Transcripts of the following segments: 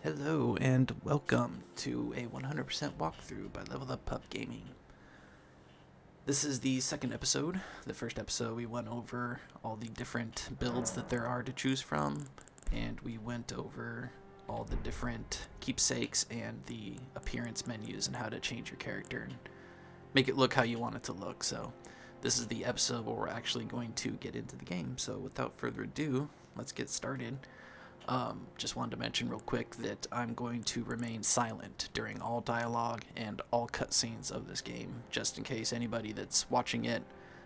Hello and welcome to a 100% walkthrough by Level Up Pub Gaming. This is the second episode. The first episode we went over all the different builds that there are to choose from, and we went over all the different keepsakes and the appearance menus and how to change your character and make it look how you want it to look. So this is the episode where we're actually going to get into the game. So without further ado, let's get started. Just wanted to mention real quick that I'm going to remain silent during all dialogue and all cutscenes of this game, just in case anybody that's watching it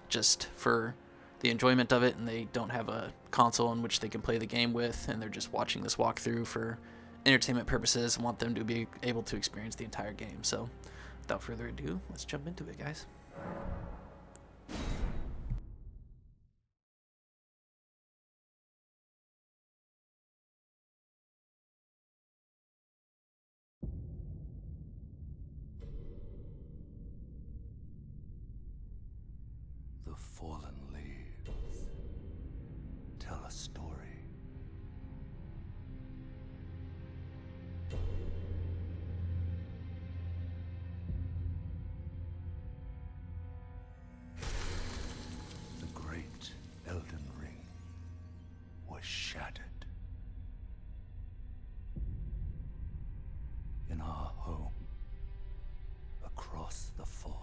just for the enjoyment of it and they don't have a console in which they can play the game with and they're just watching this walkthrough for entertainment purposes and want them to be able to experience the entire game. So without further ado, let's jump into it, guys. The fallen leaves tell a story. The great Elden Ring was shattered. In our home, across the fog,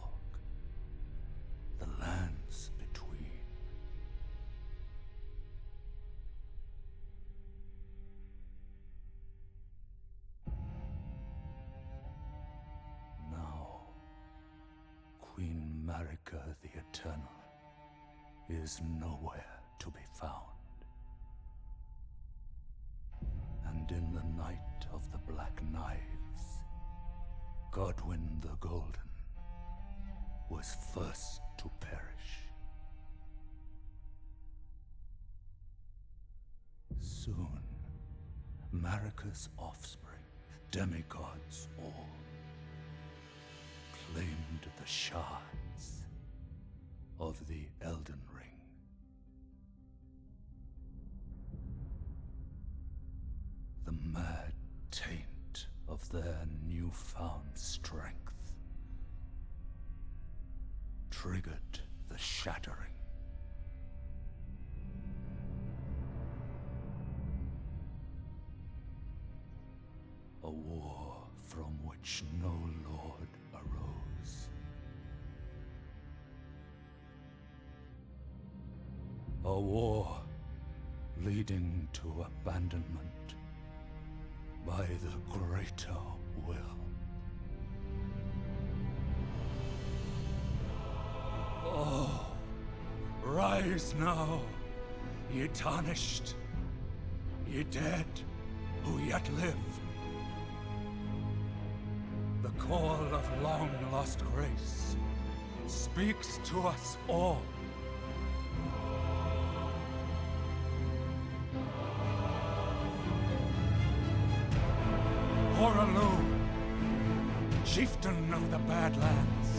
the lands between. Now, Queen Marika the Eternal is nowhere to be found. And in the night of the Black Knives, Godwyn the Golden was first to perish. Soon, Marika's offspring, demigods all, claimed the shards of the Elden Ring. The mad taint of their newfound strength triggered the shattering. A war from which no lord arose. A war leading to abandonment by the greater will. Oh, rise now, ye tarnished, ye dead who yet live. The call of long-lost grace speaks to us all. Horalu, chieftain of the Badlands,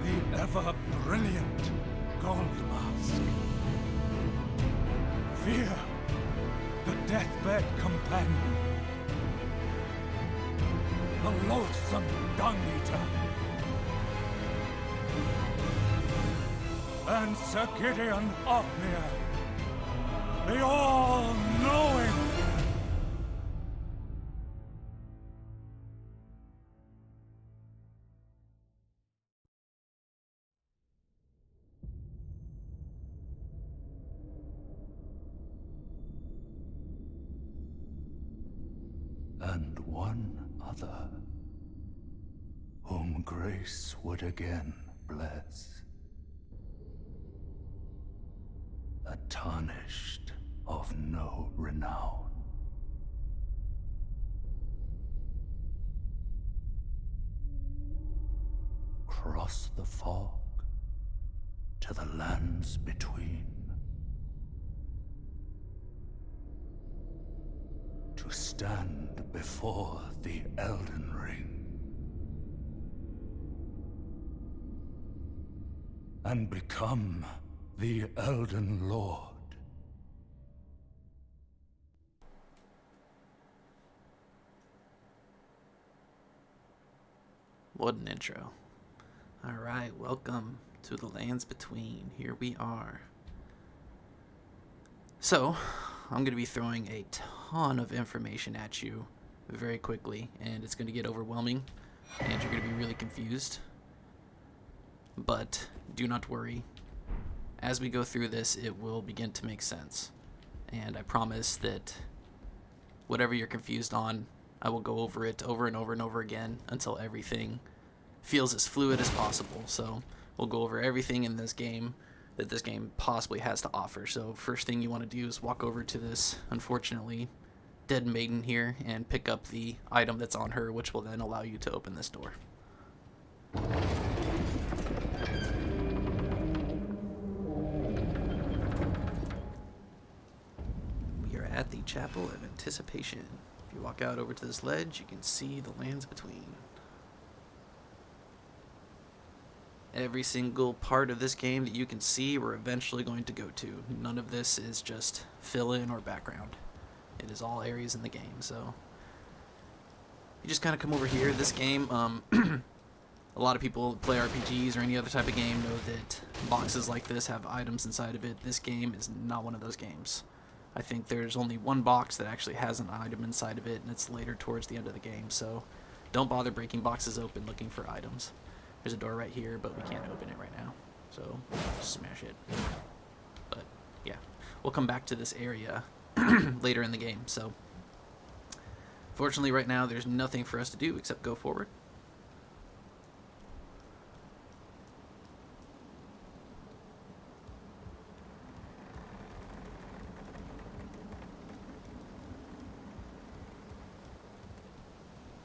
the ever-brilliant Gold Mask. Fear, the deathbed companion. The loathsome Dung-Eater. And Sir Gideon Ofnir, the all-knowing. And one other, whom grace would again bless. A tarnished of no renown. Cross the fog to the lands between. To stand before the Elden Ring. And become the Elden Lord. What an intro. Alright, welcome to the Lands Between. Here we are. So, I'm going to be throwing a ton of information at you very quickly, and it's going to get overwhelming, and you're going to be really confused. But do not worry. As we go through this, it will begin to make sense. And I promise that whatever you're confused on, I will go over it over and over and over again until everything feels as fluid as possible. So we'll go over everything in this game that this game possibly has to offer. So first thing you want to do is walk over to this, unfortunately, dead maiden here and pick up the item that's on her, which will then allow you to open this door. We are at the Chapel of Anticipation. If you walk out over to this ledge, you can see the Lands Between. Every single part of this game that you can see, we're eventually going to go to. None of this is just fill-in or background. It is all areas in the game, so you just kind of come over here. This game, a lot of people that play RPGs or any other type of game know that boxes like this have items inside of it. This game is not one of those games. I think there's only one box that actually has an item inside of it, and it's later towards the end of the game, so don't bother breaking boxes open looking for items. There's a door right here, but we can't open it right now, so smash it. But yeah, we'll come back to this area later in the game. So fortunately right now there's nothing for us to do except go forward.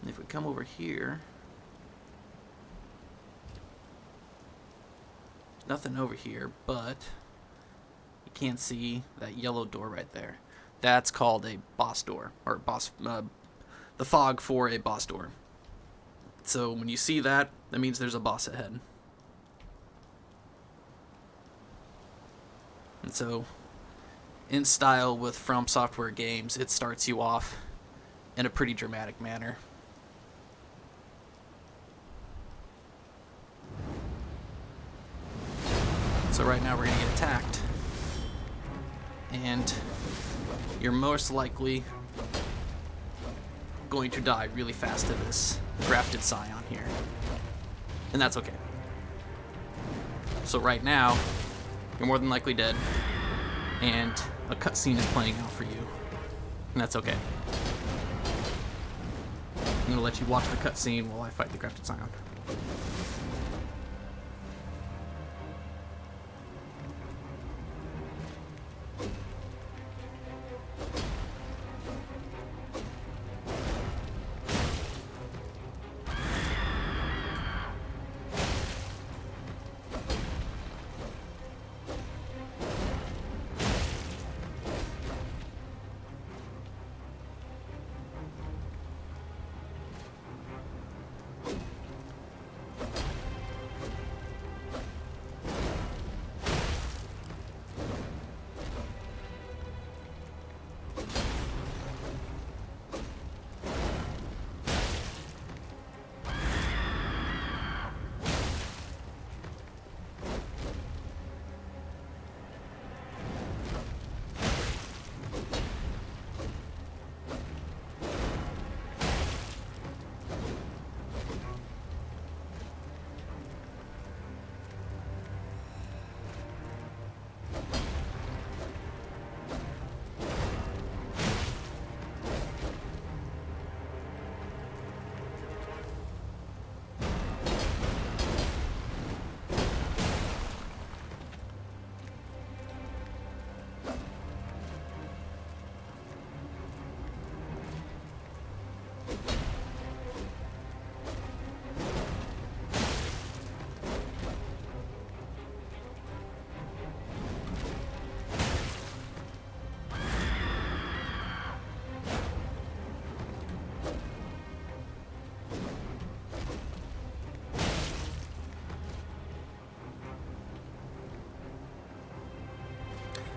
And if we come over here, nothing over here, but you can't see that yellow door right there. That's called a boss door, or the fog for a boss door. So when you see that, that means there's a boss ahead. And so, in style with From Software games, it starts you off in a pretty dramatic manner. So right now we're going to get attacked, and you're most likely going to die really fast to this Grafted Scion here, and that's okay. So right now, you're more than likely dead, and a cutscene is playing out for you, and that's okay. I'm going to let you watch the cutscene while I fight the Grafted Scion.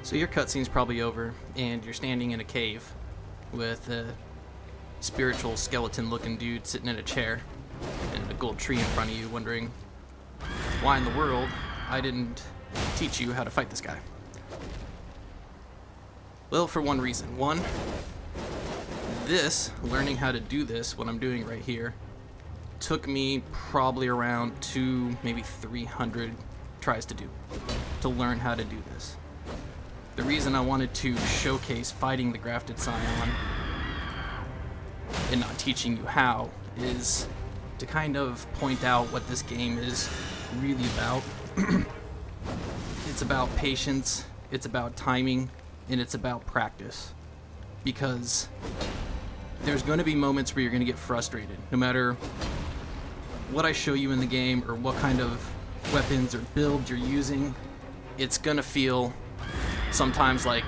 So your cutscene's probably over, and you're standing in a cave with a spiritual skeleton-looking dude sitting in a chair, and a big gold tree in front of you, wondering why in the world I didn't teach you how to fight this guy. Well, for one reason. One, learning how to do this, what I'm doing right here, took me probably around 200, maybe 300 tries to do, to learn how to do this. The reason I wanted to showcase fighting the Grafted Scion and not teaching you how is to kind of point out what this game is really about. It's about patience, it's about timing, and it's about practice. Because there's going to be moments where you're going to get frustrated. No matter what I show you in the game or what kind of weapons or builds you're using, it's going to feel sometimes like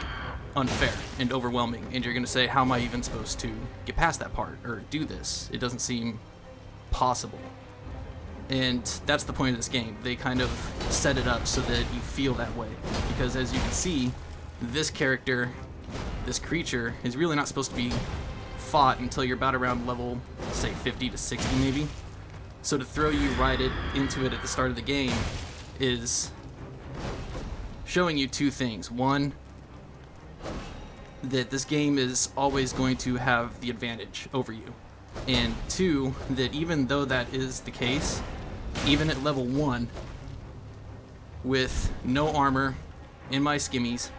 unfair and overwhelming, and you're going to say, how am I even supposed to get past that part or do this? It doesn't seem possible. And that's the point of this game. They kind of set it up so that you feel that way, because as you can see, this character, this creature, is really not supposed to be fought until you're about around level, say, 50 to 60 maybe. So to throw you right into it at the start of the game is showing you two things. One, that this game is always going to have the advantage over you. And two, that even though that is the case, even at level 1, with no armor, in my skimmies,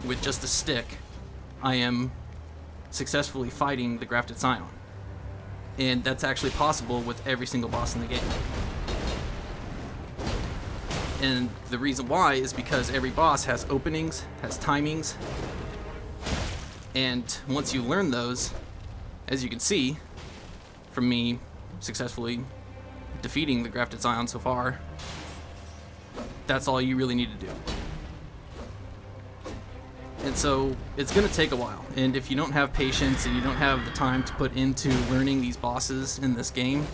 with just a stick, I am successfully fighting the Grafted Scion. And that's actually possible with every single boss in the game. And the reason why is because every boss has openings, has timings, and once you learn those, as you can see from me successfully defeating the Grafted Scion so far, that's all you really need to do. And so it's going to take a while, and if you don't have patience and you don't have the time to put into learning these bosses in this game,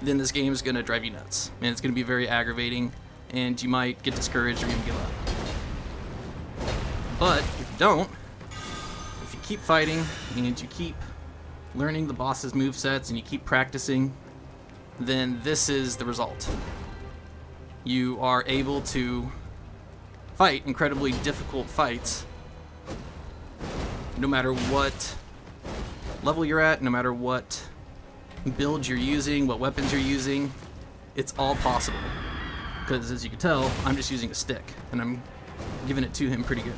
then this game is going to drive you nuts, and it's going to be very aggravating, and you might get discouraged or even give up. But if you don't, if you keep fighting and you keep learning the boss's movesets and you keep practicing, then this is the result. You are able to fight incredibly difficult fights no matter what level you're at, no matter what build you're using, what weapons you're using. It's all possible. Because as you can tell, I'm just using a stick, and I'm giving it to him pretty good.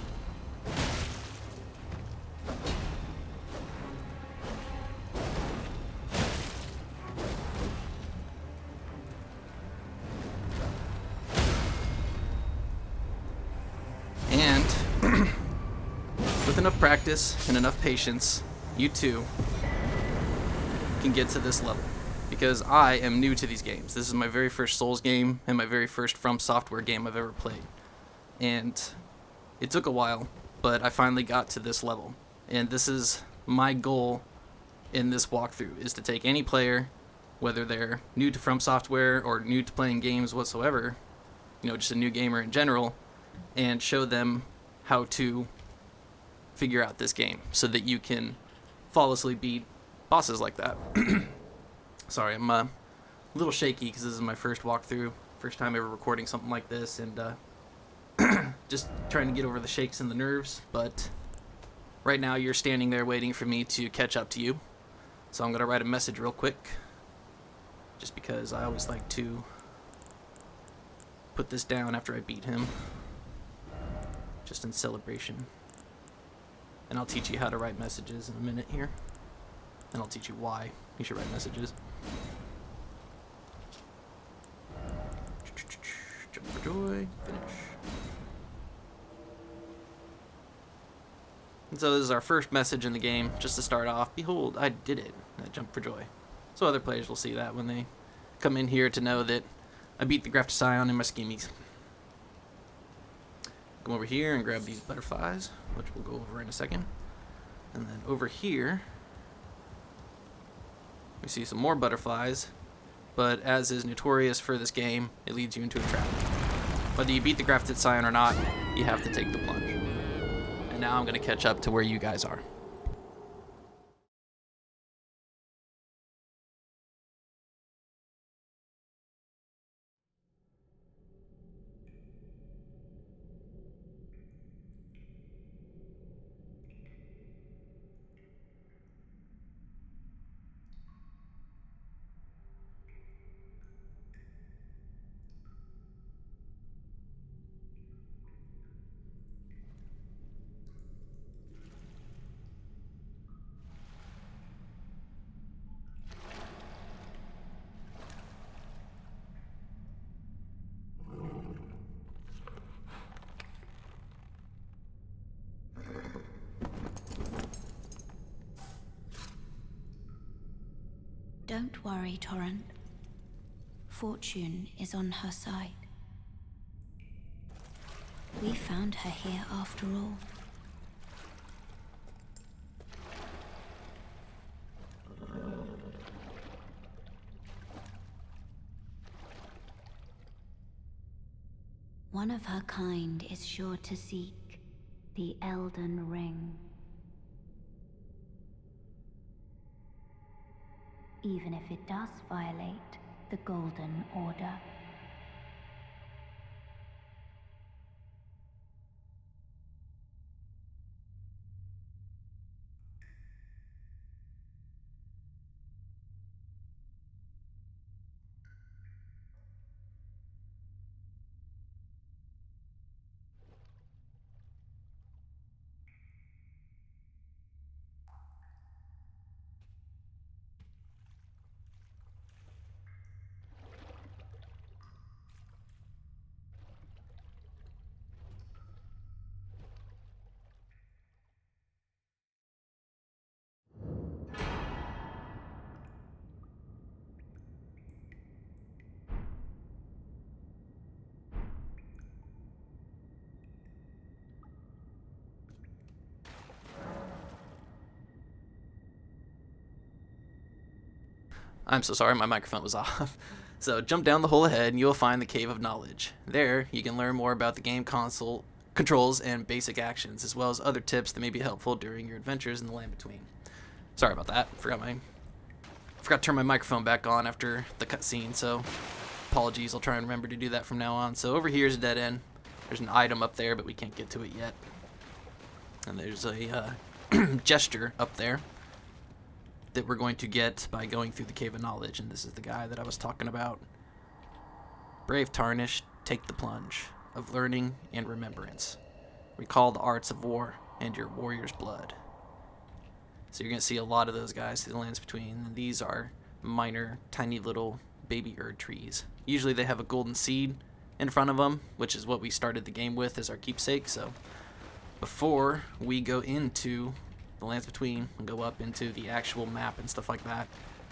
And with enough practice and enough patience, you too can get to this level. Because I am new to these games. This is my very first Souls game and my very first From Software game I've ever played. And it took a while, but I finally got to this level. And this is my goal in this walkthrough, is to take any player, whether they're new to From Software or new to playing games whatsoever, you know, just a new gamer in general, and show them how to figure out this game so that you can flawlessly beat bosses like that. Sorry, I'm a little shaky because this is my first walkthrough, first time ever recording something like this, and just trying to get over the shakes and the nerves, but right now you're standing there waiting for me to catch up to you, so I'm going to write a message real quick, just because I always like to put this down after I beat him, just in celebration. And I'll teach you how to write messages in a minute here, and I'll teach you why you should write messages. Jump for joy, finish. And so this is our first message in the game, just to start off. Behold, I did it. And I jump for joy. So other players will see that when they come in here to know that I beat the Grafted Scion in my skimmies. Come over here and grab these butterflies, which we'll go over in a second. And then over here, we see some more butterflies, but as is notorious for this game, it leads you into a trap. Whether you beat the Grafted Scion or not, you have to take the plunge. And now I'm going to catch up to where you guys are. Don't worry, Torrent. Fortune is on her side. We found her here after all. One of her kind is sure to seek the Elden Ring. Even if it does violate the Golden Order. I'm so sorry, my microphone was off. So jump down the hole ahead and you'll find the Cave of Knowledge. There, you can learn more about the game console controls and basic actions, as well as other tips that may be helpful during your adventures in the land between. Sorry about that. Forgot to turn my microphone back on after the cutscene, so apologies. I'll try and remember to do that from now on. So over here is a dead end. There's an item up there, but we can't get to it yet. And there's a gesture up there that we're going to get by going through the Cave of Knowledge, and this is the guy that I was talking about. Brave Tarnished, take the plunge of learning and remembrance. Recall the arts of war and your warrior's blood. So you're going to see a lot of those guys through the lands between, and these are minor, tiny little baby Erd trees. Usually they have a golden seed in front of them, which is what we started the game with as our keepsake. So before we go into the lands between and go up into the actual map and stuff like that,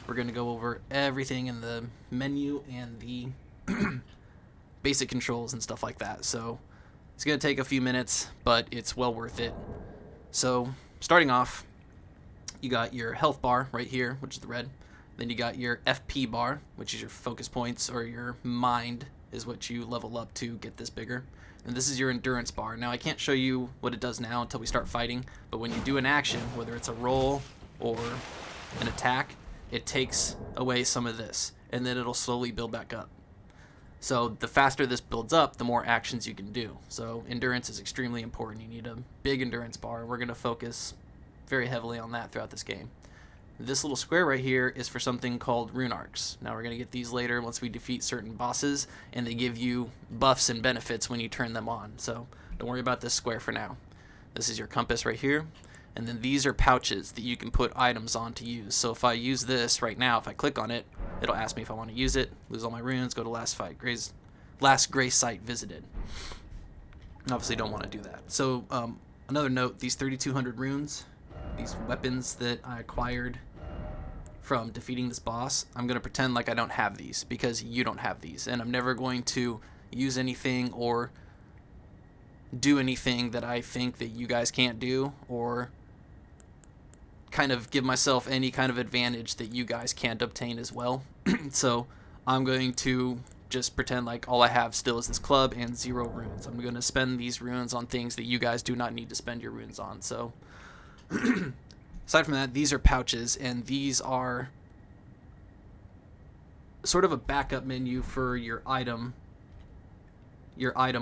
we're going to go over everything in the menu and the basic controls and stuff like that. So it's going to take a few minutes, but it's well worth it. So starting off, you got your health bar right here, which is the red. Then you got your FP bar, which is your focus points, or your mind is what you level up to get this bigger. And this is your endurance bar. Now, I can't show you what it does now until we start fighting, but when you do an action, whether it's a roll or an attack, it takes away some of this, and then it'll slowly build back up. So the faster this builds up, the more actions you can do. So endurance is extremely important. You need a big endurance bar. We're going to focus very heavily on that throughout this game. This little square right here is for something called rune arcs. Now we're going to get these later once we defeat certain bosses, and they give you buffs and benefits when you turn them on. So don't worry about this square for now. This is your compass right here, and then these are pouches that you can put items on to use. So if I use this right now, if I click on it, it'll ask me if I want to use it, lose all my runes, go to last grace site visited. Obviously don't want to do that. So another note, these 3,200 runes, these weapons that I acquired from defeating this boss, I'm going to pretend like I don't have these because you don't have these, and I'm never going to use anything or do anything that I think that you guys can't do, or kind of give myself any kind of advantage that you guys can't obtain as well. So I'm going to just pretend like all I have still is this club and 0 runes. I'm going to spend these runes on things that you guys do not need to spend your runes on. So aside from that, these are pouches, and these are sort of a backup menu for your item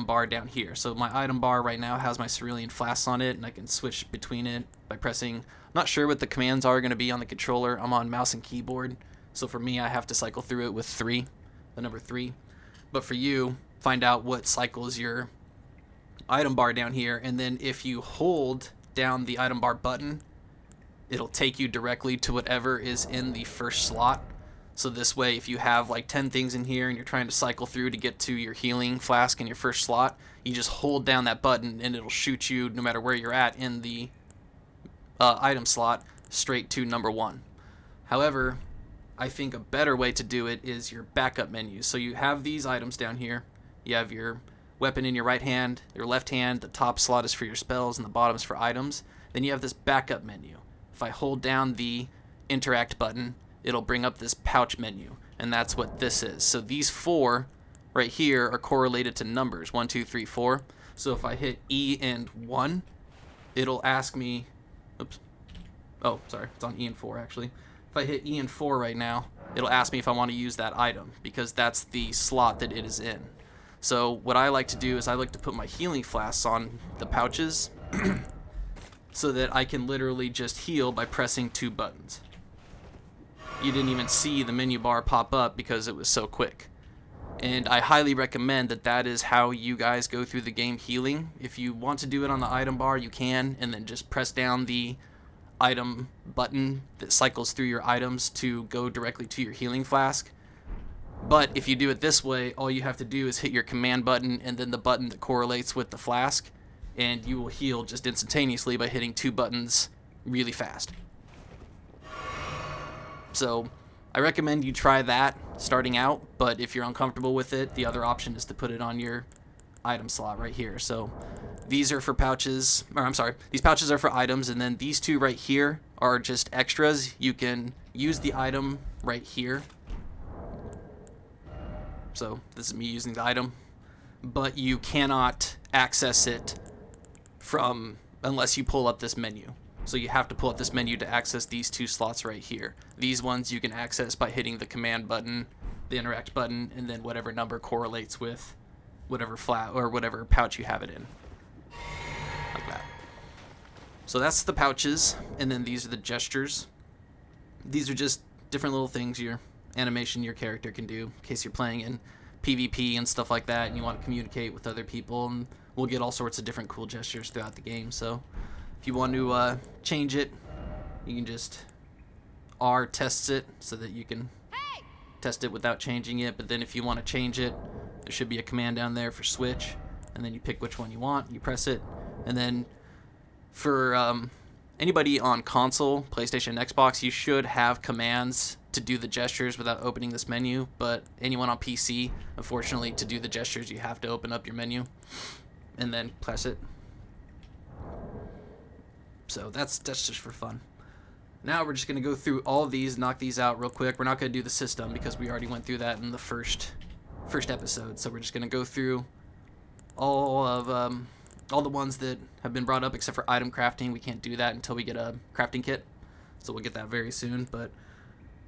bar down here. So my item bar right now has my cerulean flasks on it, and I can switch between it by pressing. I'm not sure what the commands are going to be on the controller. I'm on mouse and keyboard, so for me I have to cycle through it with 3, the number 3. But for you, find out what cycles your item bar down here, and then if you hold down the item bar button, it'll take you directly to whatever is in the first slot. So this way, if you have like 10 things in here and you're trying to cycle through to get to your healing flask in your first slot, you just hold down that button and it'll shoot you, no matter where you're at in the item slot, straight to number 1. However, I think a better way to do it is your backup menu. So you have these items down here. You have your weapon in your right hand, your left hand, the top slot is for your spells, and the bottom is for items. Then you have this backup menu. If I hold down the interact button, it'll bring up this pouch menu, and that's what this is. So these 4 right here are correlated to numbers, 1, 2, 3, 4. So if I hit E and 1, it'll ask me, oops, oh, sorry, it's on E and 4 actually. If I hit E and 4 right now, it'll ask me if I want to use that item, because that's the slot that it is in. So what I like to do is I like to put my healing flasks on the pouches so that I can literally just heal by pressing 2 buttons. You didn't even see the menu bar pop up because it was so quick. And I highly recommend that that is how you guys go through the game healing. If you want to do it on the item bar, you can, and then just press down the item button that cycles through your items to go directly to your healing flask. But if you do it this way, all you have to do is hit your command button and then the button that correlates with the flask, and you will heal just instantaneously by hitting 2 buttons really fast. So I recommend you try that starting out, but if you're uncomfortable with it, the other option is to put it on your item slot right here. So these are for pouches, or I'm sorry, these pouches are for items, and then these 2 right here are just extras. You can use the item right here. So this is me using the item, but you cannot access it from unless you pull up this menu. So you have to pull up this menu to access these 2 slots right here. These ones you can access by hitting the command button, the interact button, and then whatever number correlates with whatever flat or whatever pouch you have it in. Like that. So that's the pouches, and then these are the gestures. These are just different little things your animation your character can do in case you're playing in PvP and stuff like that and you want to communicate with other people, and we'll get all sorts of different cool gestures throughout the game. So if you want to change it, you can just R tests it so that you can test it without changing it. But then if you want to change it, there should be a command down there for switch, and then you pick which one you want, you press it. And then for anybody on console, PlayStation, Xbox, you should have commands to do the gestures without opening this menu, but anyone on PC, unfortunately, to do the gestures you have to open up your menu and then press it. So that's just for fun. Now we're just going to go through all of these, knock these out real quick. We're not going to do the system because we already went through that in the first episode. So we're just going to go through all the ones that have been brought up except for item crafting. We can't do that until we get a crafting kit, so we'll get that very soon. But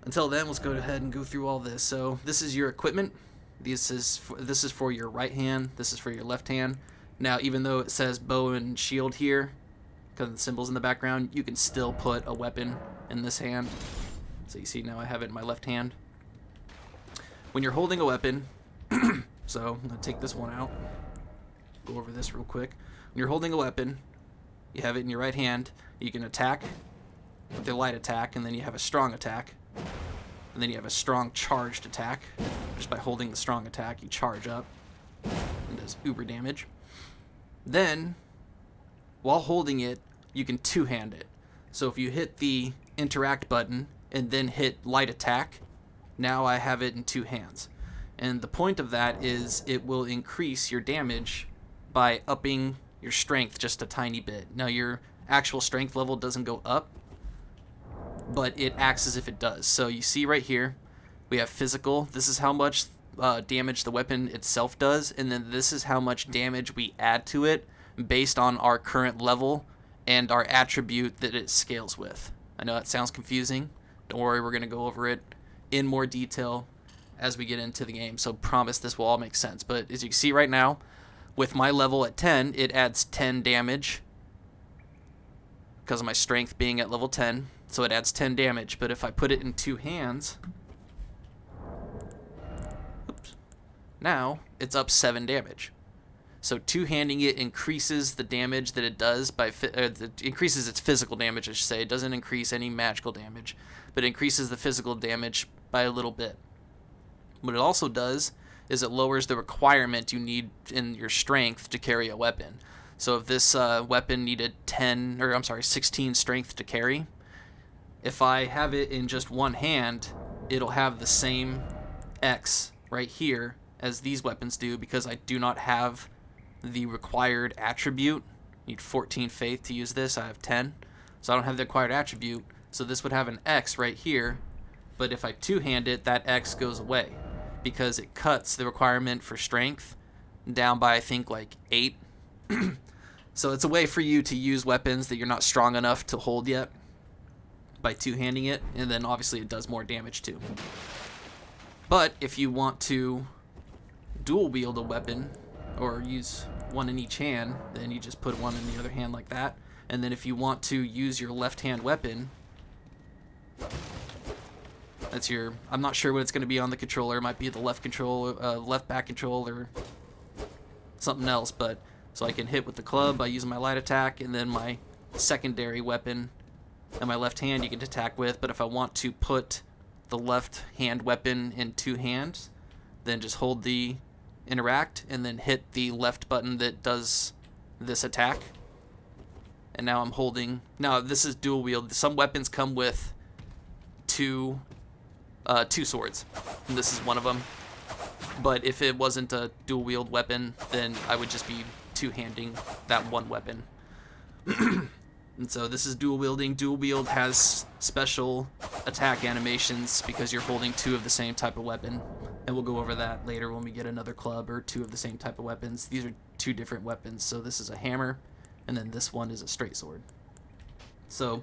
until then, let's go ahead and go through all this. So this is your equipment. This is for your right hand. This is for your left hand. Now, even though it says bow and shield here, because of the symbols in the background, you can still put a weapon in this hand. So you see now I have it in my left hand. When you're holding a weapon, so I'm going to take this one out, go over this real quick. When you're holding a weapon, you have it in your right hand, you can attack with a light attack, and then you have a strong attack. And then you have a strong charged attack. Just by holding the strong attack, you charge up. It does uber damage. Then, while holding it, you can two-hand it. So if you hit the interact button and then hit light attack, now I have it in 2 hands. And the point of that is it will increase your damage by upping your strength just a tiny bit. Now your actual strength level doesn't go up, but it acts as if it does. So you see right here, we have physical. This is how much damage the weapon itself does, and then this is how much damage we add to it based on our current level and our attribute that it scales with. I know that sounds confusing. Don't worry, we're going to go over it in more detail as we get into the game, so promise this will all make sense. But as you can see right now, with my level at 10, it adds 10 damage because of my strength being at level 10, so it adds 10 damage. But if I put it in 2 hands, now it's up 7 damage. So two-handing it increases the damage that it does by increases its physical damage, I should say. It doesn't increase any magical damage, but it increases the physical damage by a little bit. What it also does is it lowers the requirement you need in your strength to carry a weapon. So if this weapon needed 16 strength to carry, if I have it in just one hand, it'll have the same X right here as these weapons do, because I do not have the required attribute. I need 14 faith to use this. I have 10. So I don't have the required attribute. So this would have an X right here. But if I two-hand it, that X goes away, because it cuts the requirement for strength down by, I think, like 8. So it's a way for you to use weapons that you're not strong enough to hold yet by two-handing it, and then obviously it does more damage too. But if you want to dual wield a weapon, or use one in each hand, then you just put one in the other hand like that. And then if you want to use your left hand weapon, that's your, I'm not sure what it's going to be on the controller. It might be the left control, left back control, or something else. But so I can hit with the club by using my light attack, and then my secondary weapon and my left hand you can attack with. But if I want to put the left hand weapon in two hands, then just hold the interact and then hit the left button that does this attack. And now I'm holding, now this is dual wield. Some weapons come with two swords, and this is one of them. But if it wasn't a dual wield weapon, then I would just be two-handing that one weapon. And so this is dual wielding. Dual wield has special attack animations because you're holding two of the same type of weapon. And we'll go over that later when we get another club or two of the same type of weapons. These are two different weapons. So this is a hammer, and then this one is a straight sword. So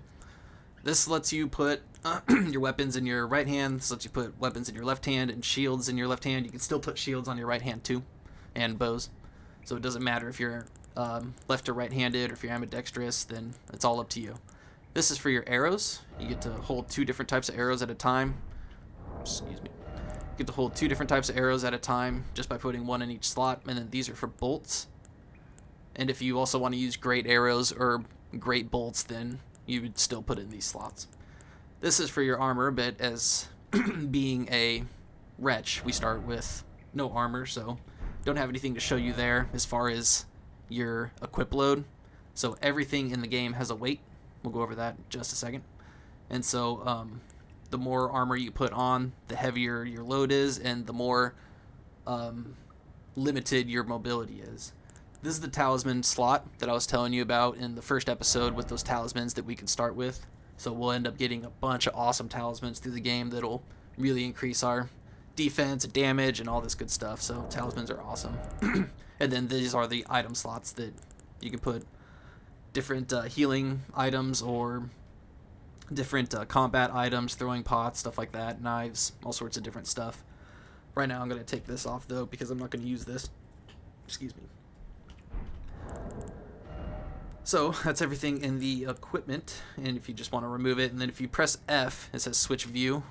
this lets you put your weapons in your right hand. This lets you put weapons in your left hand and shields in your left hand. You can still put shields on your right hand too, and bows. So it doesn't matter if you're left or right-handed, or if you're ambidextrous, then it's all up to you. This is for your arrows. You get to hold two different types of arrows at a time. Excuse me. You get to hold two different types of arrows at a time just by putting one in each slot. And then these are for bolts. And if you also want to use great arrows or great bolts, then you would still put it in these slots. This is for your armor, but as being a wretch, we start with no armor, so don't have anything to show you there as far as your equip load. So everything in the game has a weight. We'll go over that in just a second. And so the more armor you put on, the heavier your load is, and the more limited your mobility is. This is the talisman slot that I was telling you about in the first episode, with those talismans that we can start with. So we'll end up getting a bunch of awesome talismans through the game that'll really increase our defense and damage and all this good stuff. So talismans are awesome. And then these are the item slots that you can put different healing items or different combat items, throwing pots, stuff like that, knives, all sorts of different stuff. Right now I'm going to take this off though, because I'm not going to use this. Excuse me. So that's everything in the equipment, and if you just want to remove it, and then if you press F, it says switch view.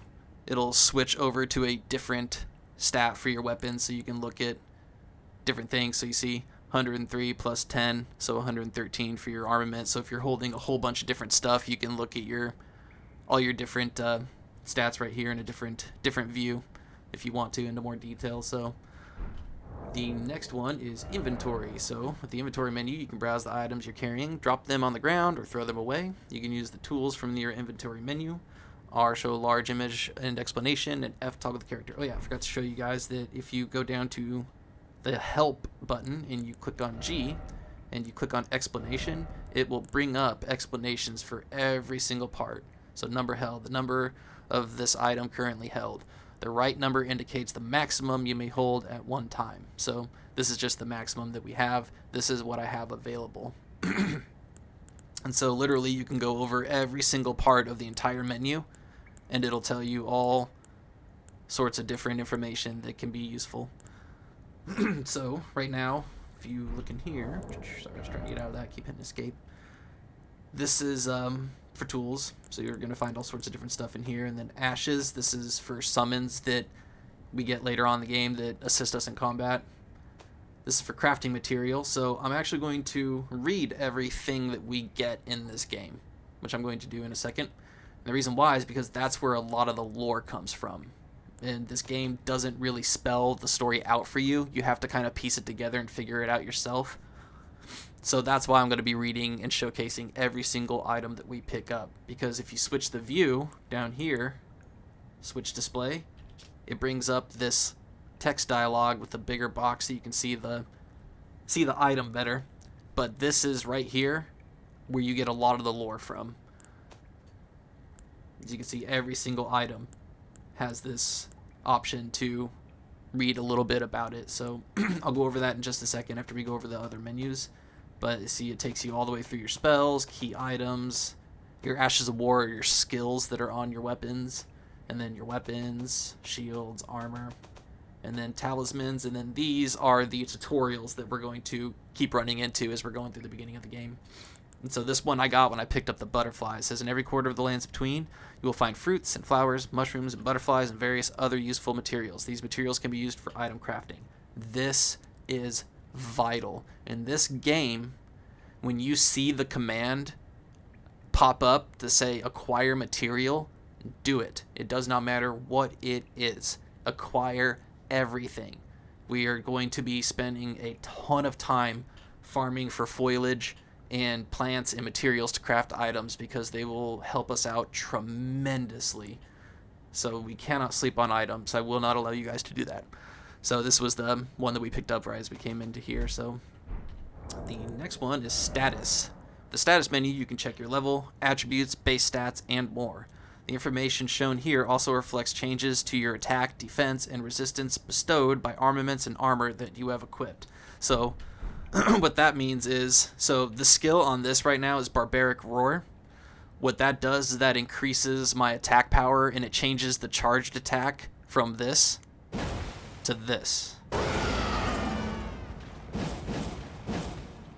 It'll switch over to a different stat for your weapon, so you can look at different things. So you see 103 plus 10, so 113 for your armament. So if you're holding a whole bunch of different stuff, you can look at all your different stats right here in a different view if you want to, into more detail. So the next one is inventory. So with the inventory menu, you can browse the items you're carrying, drop them on the ground, or throw them away. You can use the tools from your inventory menu. R, show large image and explanation, and F, toggle the character. Oh yeah, I forgot to show you guys that if you go down to the help button and you click on G and you click on explanation, it will bring up explanations for every single part. So number held, the number of this item currently held. The right number indicates the maximum you may hold at one time. So this is just the maximum that we have. This is what I have available. And so literally you can go over every single part of the entire menu, and it'll tell you all sorts of different information that can be useful. So right now, if you look in here, sorry, I was trying to get out of that, keep hitting escape. This is for tools, so you're going to find all sorts of different stuff in here. And then ashes, this is for summons that we get later on in the game that assist us in combat. This is for crafting material, so I'm actually going to read everything that we get in this game, which I'm going to do in a second. And the reason why is because that's where a lot of the lore comes from. And this game doesn't really spell the story out for you. You have to kind of piece it together and figure it out yourself. So that's why I'm going to be reading and showcasing every single item that we pick up. Because if you switch the view down here, switch display, it brings up this text dialog with a bigger box so you can see the item better. But this is right here where you get a lot of the lore from. As you can see, every single item has this option to read a little bit about it. So I'll go over that in just a second after we go over the other menus. But see, it takes you all the way through your spells, key items, your Ashes of War, your skills that are on your weapons, and then your weapons, shields, armor, and then talismans. And then these are the tutorials that we're going to keep running into as we're going through the beginning of the game. And so this one I got when I picked up the butterfly. It says, in every quarter of the lands between, you will find fruits and flowers, mushrooms and butterflies, and various other useful materials. These materials can be used for item crafting. This is vital. In this game, when you see the command pop up to say acquire material, do it. It does not matter what it is. Acquire everything. We are going to be spending a ton of time farming for foliage and plants and materials to craft items because they will help us out tremendously. So we cannot sleep on items. I will not allow you guys to do that. So this was the one that we picked up right as we came into here. So the next one is status. The status menu, you can check your level, attributes, base stats, and more. The information shown here also reflects changes to your attack, defense, and resistance bestowed by armaments and armor that you have equipped. So what that means is, so the skill on this right now is Barbaric Roar. What that does is that increases my attack power, and it changes the charged attack from this to this.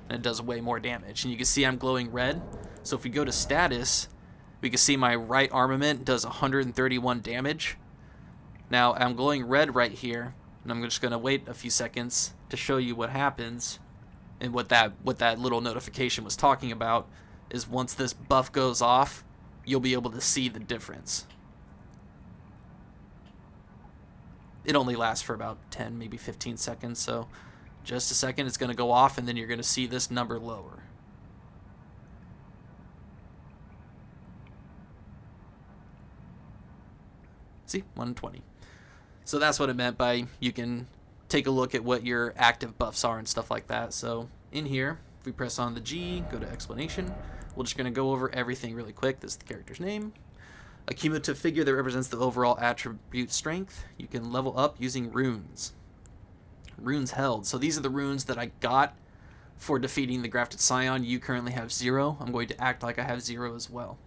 And it does way more damage. And you can see I'm glowing red. So if we go to status, we can see my right armament does 131 damage. Now I'm glowing red right here, and I'm just going to wait a few seconds to show you what happens. And what that little notification was talking about is once this buff goes off, you'll be able to see the difference. It only lasts for about 10, maybe 15 seconds, so just a second, it's going to go off, and then you're going to see this number lower. See, 120. So that's what it meant by you can take a look at what your active buffs are and stuff like that. So in here, if we press on the G, go to explanation, we're just going to go over everything really quick. This is the character's name. A cumulative figure that represents the overall attribute strength. You can level up using runes. Runes held. So these are the runes that I got for defeating the Grafted Scion. You currently have 0. I'm going to act like I have 0 as well.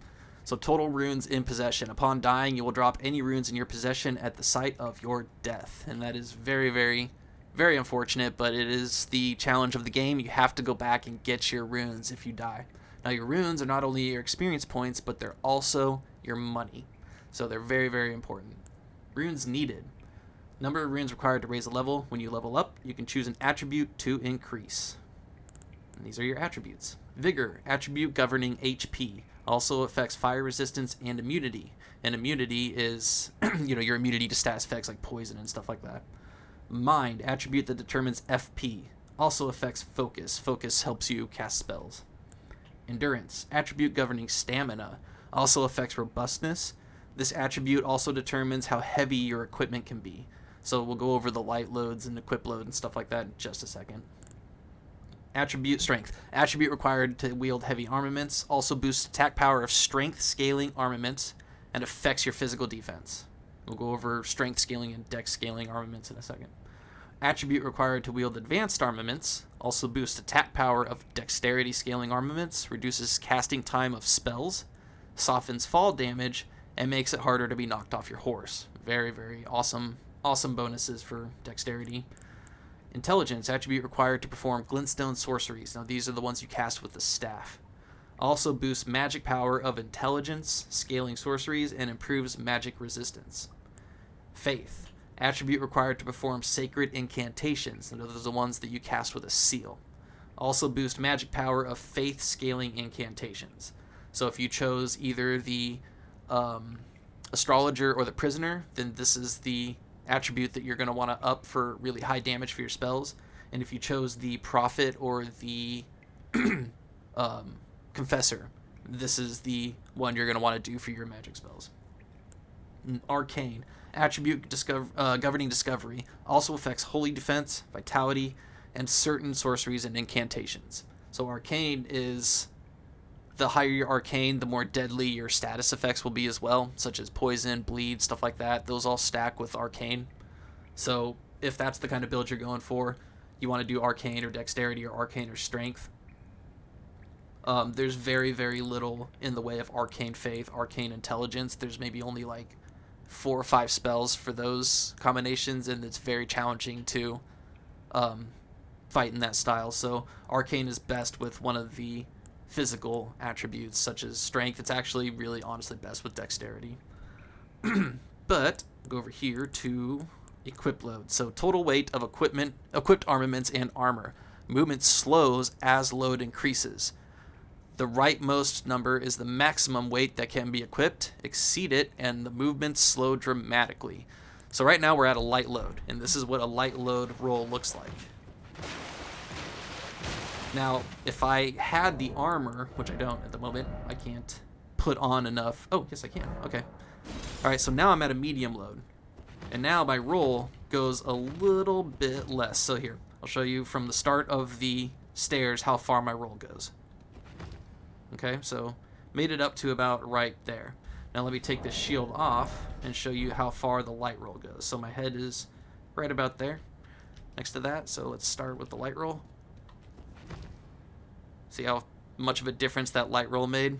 So total runes in possession. Upon dying, you will drop any runes in your possession at the site of your death. And that is very, very, very unfortunate, but it is the challenge of the game. You have to go back and get your runes if you die. Now your runes are not only your experience points, but they're also your money. So they're very, very important. Runes needed. Number of runes required to raise a level. When you level up, you can choose an attribute to increase. And these are your attributes. Vigor, attribute governing HP. Also affects fire resistance and immunity. And immunity is, your immunity to status effects like poison and stuff like that. Mind, attribute that determines FP. Also affects focus. Focus helps you cast spells. Endurance, attribute governing stamina. Also affects robustness. This attribute also determines how heavy your equipment can be. So we'll go over the light loads and equip load and stuff like that in just a second. Attribute strength. Attribute required to wield heavy armaments. Also boosts attack power of strength scaling armaments and affects your physical defense. We'll go over strength scaling and dex scaling armaments in a second. Attribute required to wield advanced armaments. Also boosts attack power of dexterity scaling armaments. Reduces casting time of spells. Softens fall damage. And makes it harder to be knocked off your horse. Very, very awesome bonuses for dexterity. Intelligence, attribute required to perform glintstone sorceries. Now these are the ones you cast with the staff. Also boosts magic power of intelligence, scaling sorceries, and improves magic resistance. Faith, attribute required to perform sacred incantations. And those are the ones that you cast with a seal. Also boost magic power of faith scaling incantations. So if you chose either the astrologer or the prisoner, then this is the attribute that you're going to want to up for really high damage for your spells. And if you chose the prophet or the confessor, this is the one you're going to want to do for your magic spells. Arcane. Attribute governing discovery. Also affects holy defense, vitality, and certain sorceries and incantations. So Arcane is... the higher your Arcane, the more deadly your status effects will be as well, such as poison, bleed, stuff like that. Those all stack with Arcane. So if that's the kind of build you're going for, you want to do Arcane or Dexterity or Arcane or Strength. There's very, very little in the way of Arcane Faith, Arcane Intelligence. There's maybe only like 4 or 5 spells for those combinations, and it's very challenging to fight in that style. So Arcane is best with one of the physical attributes, such as Strength. It's actually really honestly best with Dexterity. But go over here to equip load. So total weight of equipped armaments and armor. Movement slows as load increases. The rightmost number is the maximum weight that can be equipped. Exceed it, and the movements slow dramatically. So right now we're at a light load, and this is what a light load roll looks like. Now, if I had the armor, which I don't at the moment, I can't put on enough. Oh, yes, I can. Okay. All right, so now I'm at a medium load. And now my roll goes a little bit less. So here, I'll show you from the start of the stairs how far my roll goes. Okay, so made it up to about right there. Now let me take this shield off and show you how far the light roll goes. So my head is right about there next to that. So let's start with the light roll. See how much of a difference that light roll made?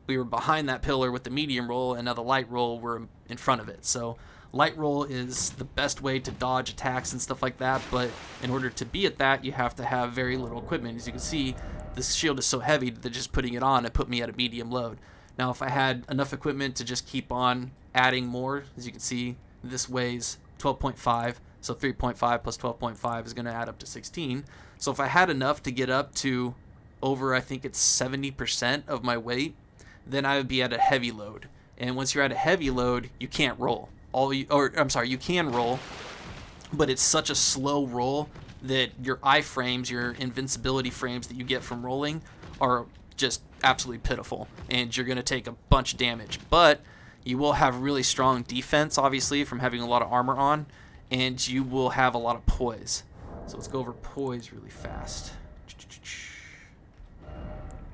We were behind that pillar with the medium roll, and now the light roll, we're in front of it. So light roll is the best way to dodge attacks and stuff like that, but in order to be at that, you have to have very little equipment. As you can see, this shield is so heavy that just putting it on, it put me at a medium load. Now, if I had enough equipment to just keep on adding more, as you can see, this weighs 12.5, so 3.5 plus 12.5 is going to add up to 16. So if I had enough to get up to over, I think it's 70% of my weight, then I would be at a heavy load. And once you're at a heavy load, you can't roll. You can roll, but it's such a slow roll that your iframes, your invincibility frames that you get from rolling are just absolutely pitiful, and you're going to take a bunch of damage. But you will have really strong defense, obviously, from having a lot of armor on, and you will have a lot of poise. So let's go over poise really fast.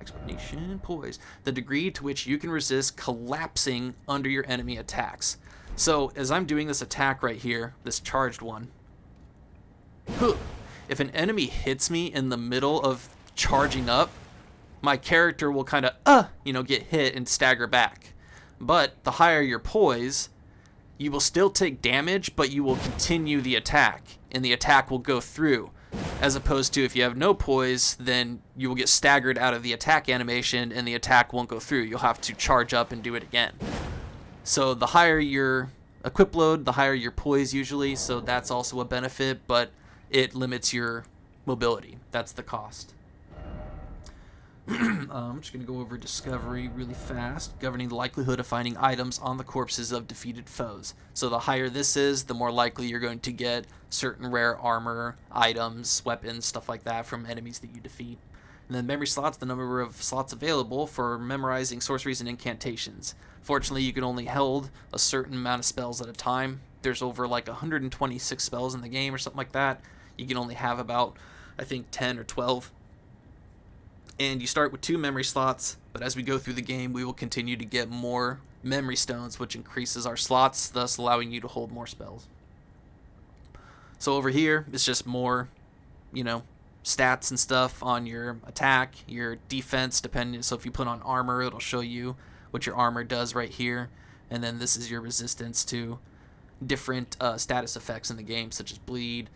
Explanation, poise. The degree to which you can resist collapsing under your enemy attacks. So as I'm doing this attack right here, this charged one, if an enemy hits me in the middle of charging up, my character will kind of, get hit and stagger back. But the higher your poise, you will still take damage, but you will continue the attack, and the attack will go through. As opposed to if you have no poise, then you will get staggered out of the attack animation, and the attack won't go through. You'll have to charge up and do it again. So the higher your equip load, the higher your poise usually, so that's also a benefit, but it limits your mobility. That's the cost. I'm just going to go over discovery really fast. Governing the likelihood of finding items on the corpses of defeated foes. So the higher this is, the more likely you're going to get certain rare armor, items, weapons, stuff like that from enemies that you defeat. And then memory slots, the number of slots available for memorizing sorceries and incantations. Fortunately, you can only hold a certain amount of spells at a time. There's over like 126 spells in the game or something like that. You can only have about, I think, 10 or 12. And you start with 2 memory slots, but as we go through the game, we will continue to get more memory stones, which increases our slots, thus allowing you to hold more spells. So over here, it's just more, stats and stuff on your attack, your defense, depending. So if you put on armor, it'll show you what your armor does right here. And then this is your resistance to different status effects in the game, such as bleed,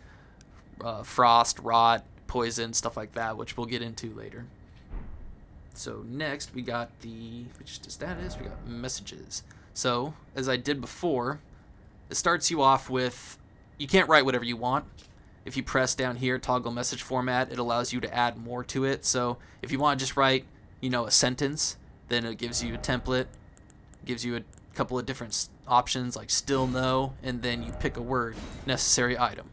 frost, rot, poison, stuff like that, which we'll get into later. So next we got which is the status, we got messages. So as I did before, it starts you off with, you can't write whatever you want. If you press down here, toggle message format, it allows you to add more to it. So if you want to just write, a sentence, then it gives you a template, gives you a couple of different options like still no, and then you pick a word, necessary item.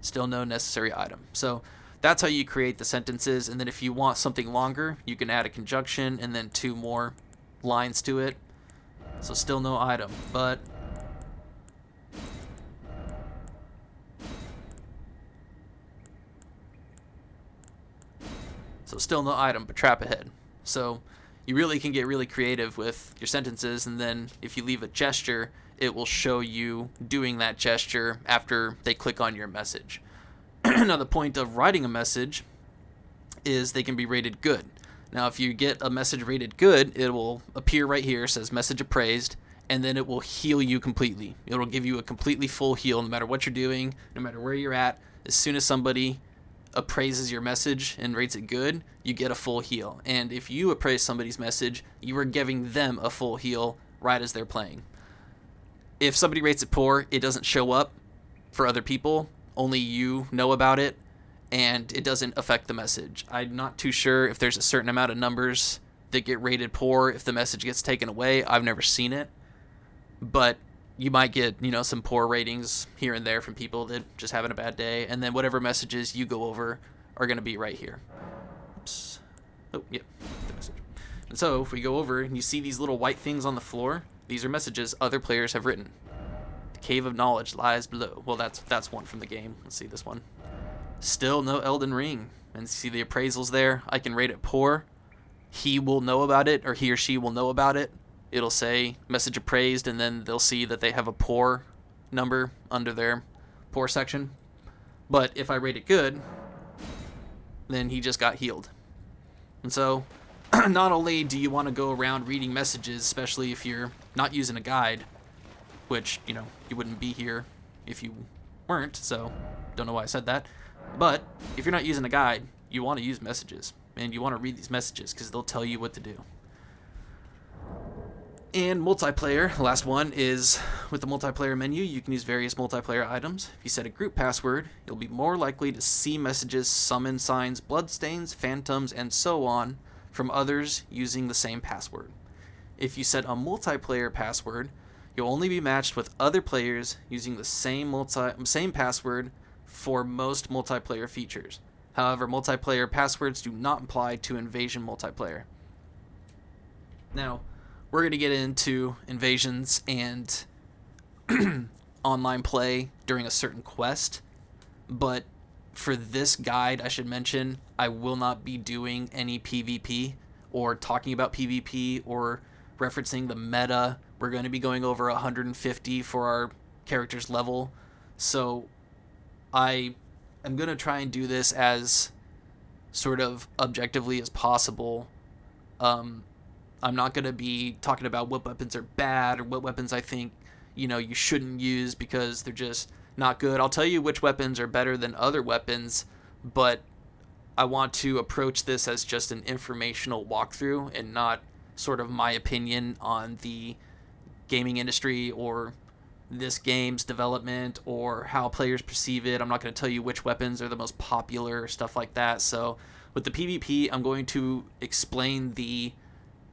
Still no necessary item. So that's how you create the sentences, and then if you want something longer, you can add a conjunction and then 2 more lines to it. So still no item, but trap ahead. So you really can get really creative with your sentences, and then if you leave a gesture, it will show you doing that gesture after they click on your message. Now, the point of writing a message is they can be rated good. Now, if you get a message rated good, it will appear right here, says message appraised, and then it will heal you completely. It will give you a completely full heal no matter what you're doing, no matter where you're at. As soon as somebody appraises your message and rates it good, you get a full heal. And if you appraise somebody's message, you are giving them a full heal right as they're playing. If somebody rates it poor, it doesn't show up for other people. Only you know about it, and it doesn't affect the message. I'm not too sure if there's a certain amount of numbers that get rated poor if the message gets taken away. I've never seen it, but you might get, some poor ratings here and there from people that just having a bad day, and then whatever messages you go over are going to be right here. Oops. Oh, yeah, the message. And so if we go over and you see these little white things on the floor, these are messages other players have written. The cave of knowledge lies below. Well, that's one from the game. Let's see this one. Still no Elden Ring. And see the appraisals there? I can rate it poor. He will know about it, or he or she will know about it. It'll say message appraised, and then they'll see that they have a poor number under their poor section. But if I rate it good, then he just got healed. And so, not only do you want to go around reading messages, especially if you're not using a guide, which, you wouldn't be here if you weren't, so don't know why I said that. But if you're not using a guide, you want to use messages, and you want to read these messages because they'll tell you what to do. And multiplayer, last one is with the multiplayer menu, you can use various multiplayer items. If you set a group password, you'll be more likely to see messages, summon signs, bloodstains, phantoms, and so on from others using the same password. If you set a multiplayer password, you'll only be matched with other players using the same password for most multiplayer features. However, multiplayer passwords do not apply to invasion multiplayer. Now, we're going to get into invasions and online play during a certain quest, but for this guide, I should mention, I will not be doing any PvP or talking about PvP or referencing the meta. We're going to be going over 150 for our character's level, so I am going to try and do this as sort of objectively as possible. I'm not going to be talking about what weapons are bad or what weapons I think, you shouldn't use because they're just not good. I'll tell you which weapons are better than other weapons, but I want to approach this as just an informational walkthrough and not sort of my opinion on the gaming industry or this game's development or how players perceive it. I'm not going to tell you which weapons are the most popular or stuff like that. So with the PvP, I'm going to explain the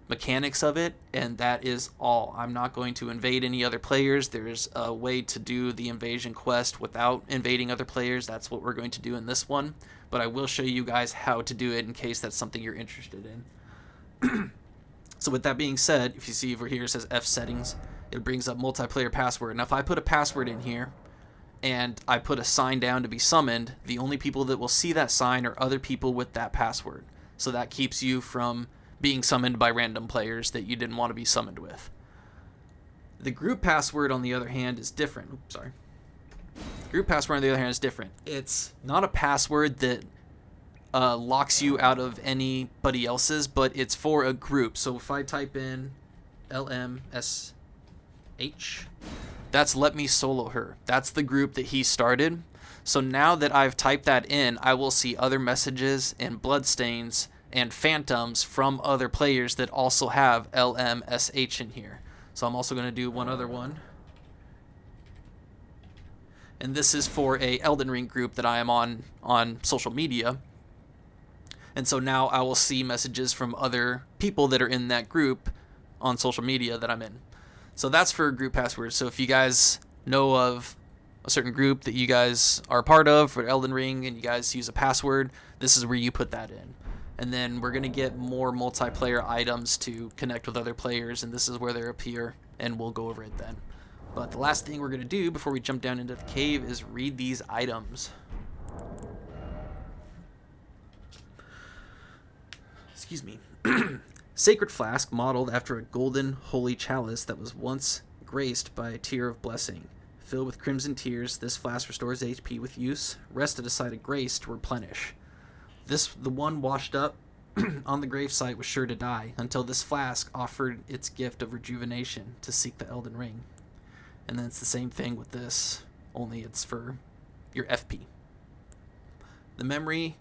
mechanics of it, and that is all. I'm not going to invade any other players. There's a way to do the invasion quest without invading other players. That's what we're going to do in this one, but I will show you guys how to do it in case that's something you're interested in. So with that being said, if you see over here it says F settings, it brings up multiplayer password. Now if I put a password in here and I put a sign down to be summoned, the only people that will see that sign are other people with that password. So that keeps you from being summoned by random players that you didn't want to be summoned with. The group password, on the other hand, is different. Group password, on the other hand, is different. It's not a password that locks you out of anybody else's, but it's for a group. So if I type in LMSH, that's Let Me Solo Her. That's the group that he started. So now that I've typed that in, I will see other messages and bloodstains and phantoms from other players that also have LMSH in here. So I'm also going to do one other one. And this is for a Elden Ring group that I am on social media. And so now I will see messages from other people that are in that group on social media that I'm in. So that's for group passwords. So if you guys know of a certain group that you guys are a part of for Elden Ring and you guys use a password, this is where you put that in. And then we're going to get more multiplayer items to connect with other players, and this is where they appear. and we'll go over it then. But the last thing we're going to do before we jump down into the cave is read these items. Excuse me. Sacred flask modeled after a golden holy chalice that was once graced by a tear of blessing. Filled with crimson tears, this flask restores HP with use. Rest at a site of grace to replenish. The one washed up on the gravesite was sure to die until this flask offered its gift of rejuvenation to seek the Elden Ring. And then it's the same thing with this, only it's for your FP. The memory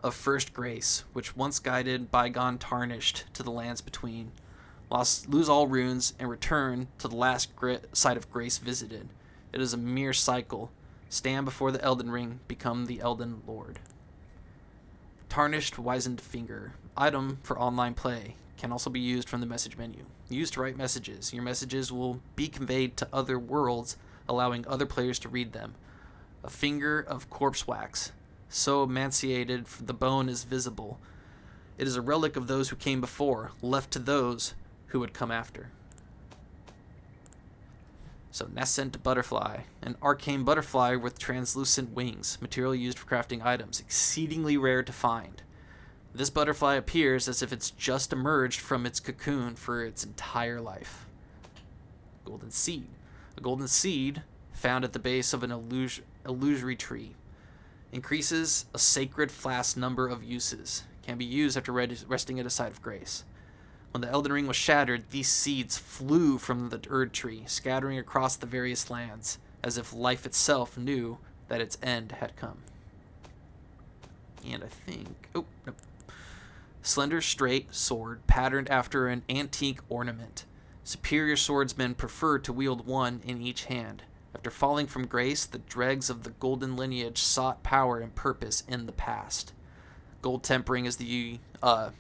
of first grace, which once guided bygone Tarnished to the lands between, lose all runes and return to the last site of grace visited. It is a mere cycle. Stand before the Elden Ring, become the Elden Lord. Tarnished wizened finger. Item for online play. Can also be used from the message menu. Used to write messages. Your messages will be conveyed to other worlds, allowing other players to read them. A finger of corpse wax. So emaciated the bone is visible. It is a relic of those who came before, left to those who would come after. So nascent butterfly. An arcane butterfly with translucent wings. Material used for crafting items. Exceedingly rare to find. This butterfly appears as if it's just emerged from its cocoon for its entire life. Golden seed. A golden seed found at the base of an illusory tree. Increases a sacred flask number of uses. Can be used after resting at a site of grace. When the Elden Ring was shattered, these seeds flew from the Erd tree, scattering across the various lands, as if life itself knew that its end had come. And I think... oh, nope. Slender, straight sword, patterned after an antique ornament. Superior swordsmen prefer to wield one in each hand. After falling from grace, the dregs of the golden lineage sought power and purpose in the past. Gold tempering is the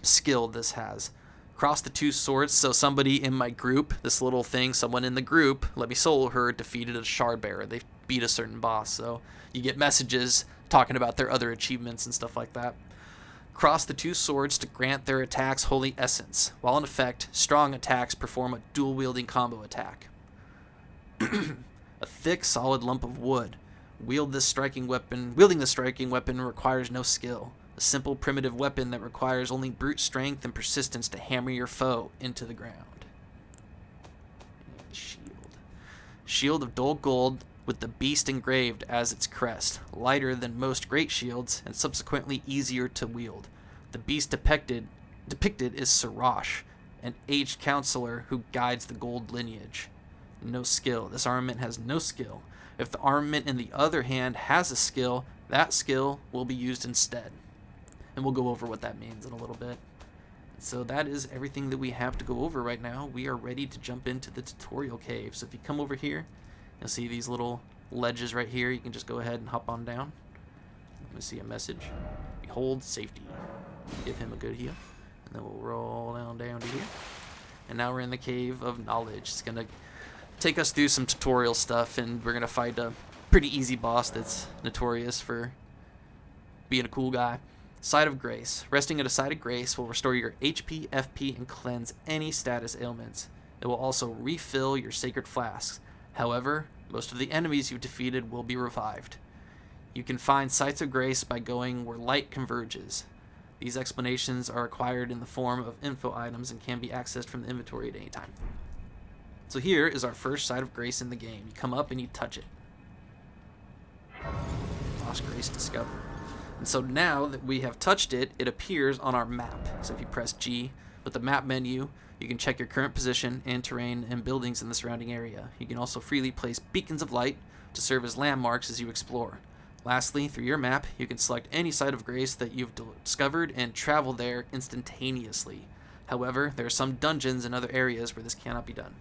skill this has. Cross the two swords, so somebody in my group, this little thing, someone in the group, let me solo her, defeated a shard bearer. They beat a certain boss, so you get messages talking about their other achievements and stuff like that. Cross the two swords to grant their attacks holy essence. While in effect, strong attacks perform a dual-wielding combo attack. A thick, solid lump of wood. Wielding this striking weapon requires no skill. A simple, primitive weapon that requires only brute strength and persistence to hammer your foe into the ground. And shield. Shield of dull gold with the beast engraved as its crest. Lighter than most great shields and subsequently easier to wield. The beast depicted is Sirash, an aged counselor who guides the gold lineage. No skill. This armament has no skill. If the armament in the other hand has a skill, that skill will be used instead. And we'll go over what that means in a little bit. So that is everything that we have to go over right now. We are ready to jump into the tutorial cave. So if you come over here, you'll see these little ledges right here. You can just go ahead and hop on down. Let me see a message. Behold safety. Give him a good heal. And then we'll roll down to here. And now we're in the Cave of Knowledge. It's going to take us through some tutorial stuff, and we're going to fight a pretty easy boss that's notorious for being a cool guy. Site of Grace. Resting at a site of grace will restore your HP, FP, and cleanse any status ailments. It will also refill your sacred flasks. However, most of the enemies you've defeated will be revived. You can find sites of grace by going where light converges. These explanations are acquired in the form of info items and can be accessed from the inventory at any time. So here is our first site of grace in the game. You come up and you touch it. Lost Grace discovered. And so now that we have touched it, it appears on our map. So if you press G with the map menu, you can check your current position and terrain and buildings in the surrounding area. You can also freely place beacons of light to serve as landmarks as you explore. Lastly, through your map, you can select any site of grace that you've discovered and travel there instantaneously. However, there are some dungeons and other areas where this cannot be done.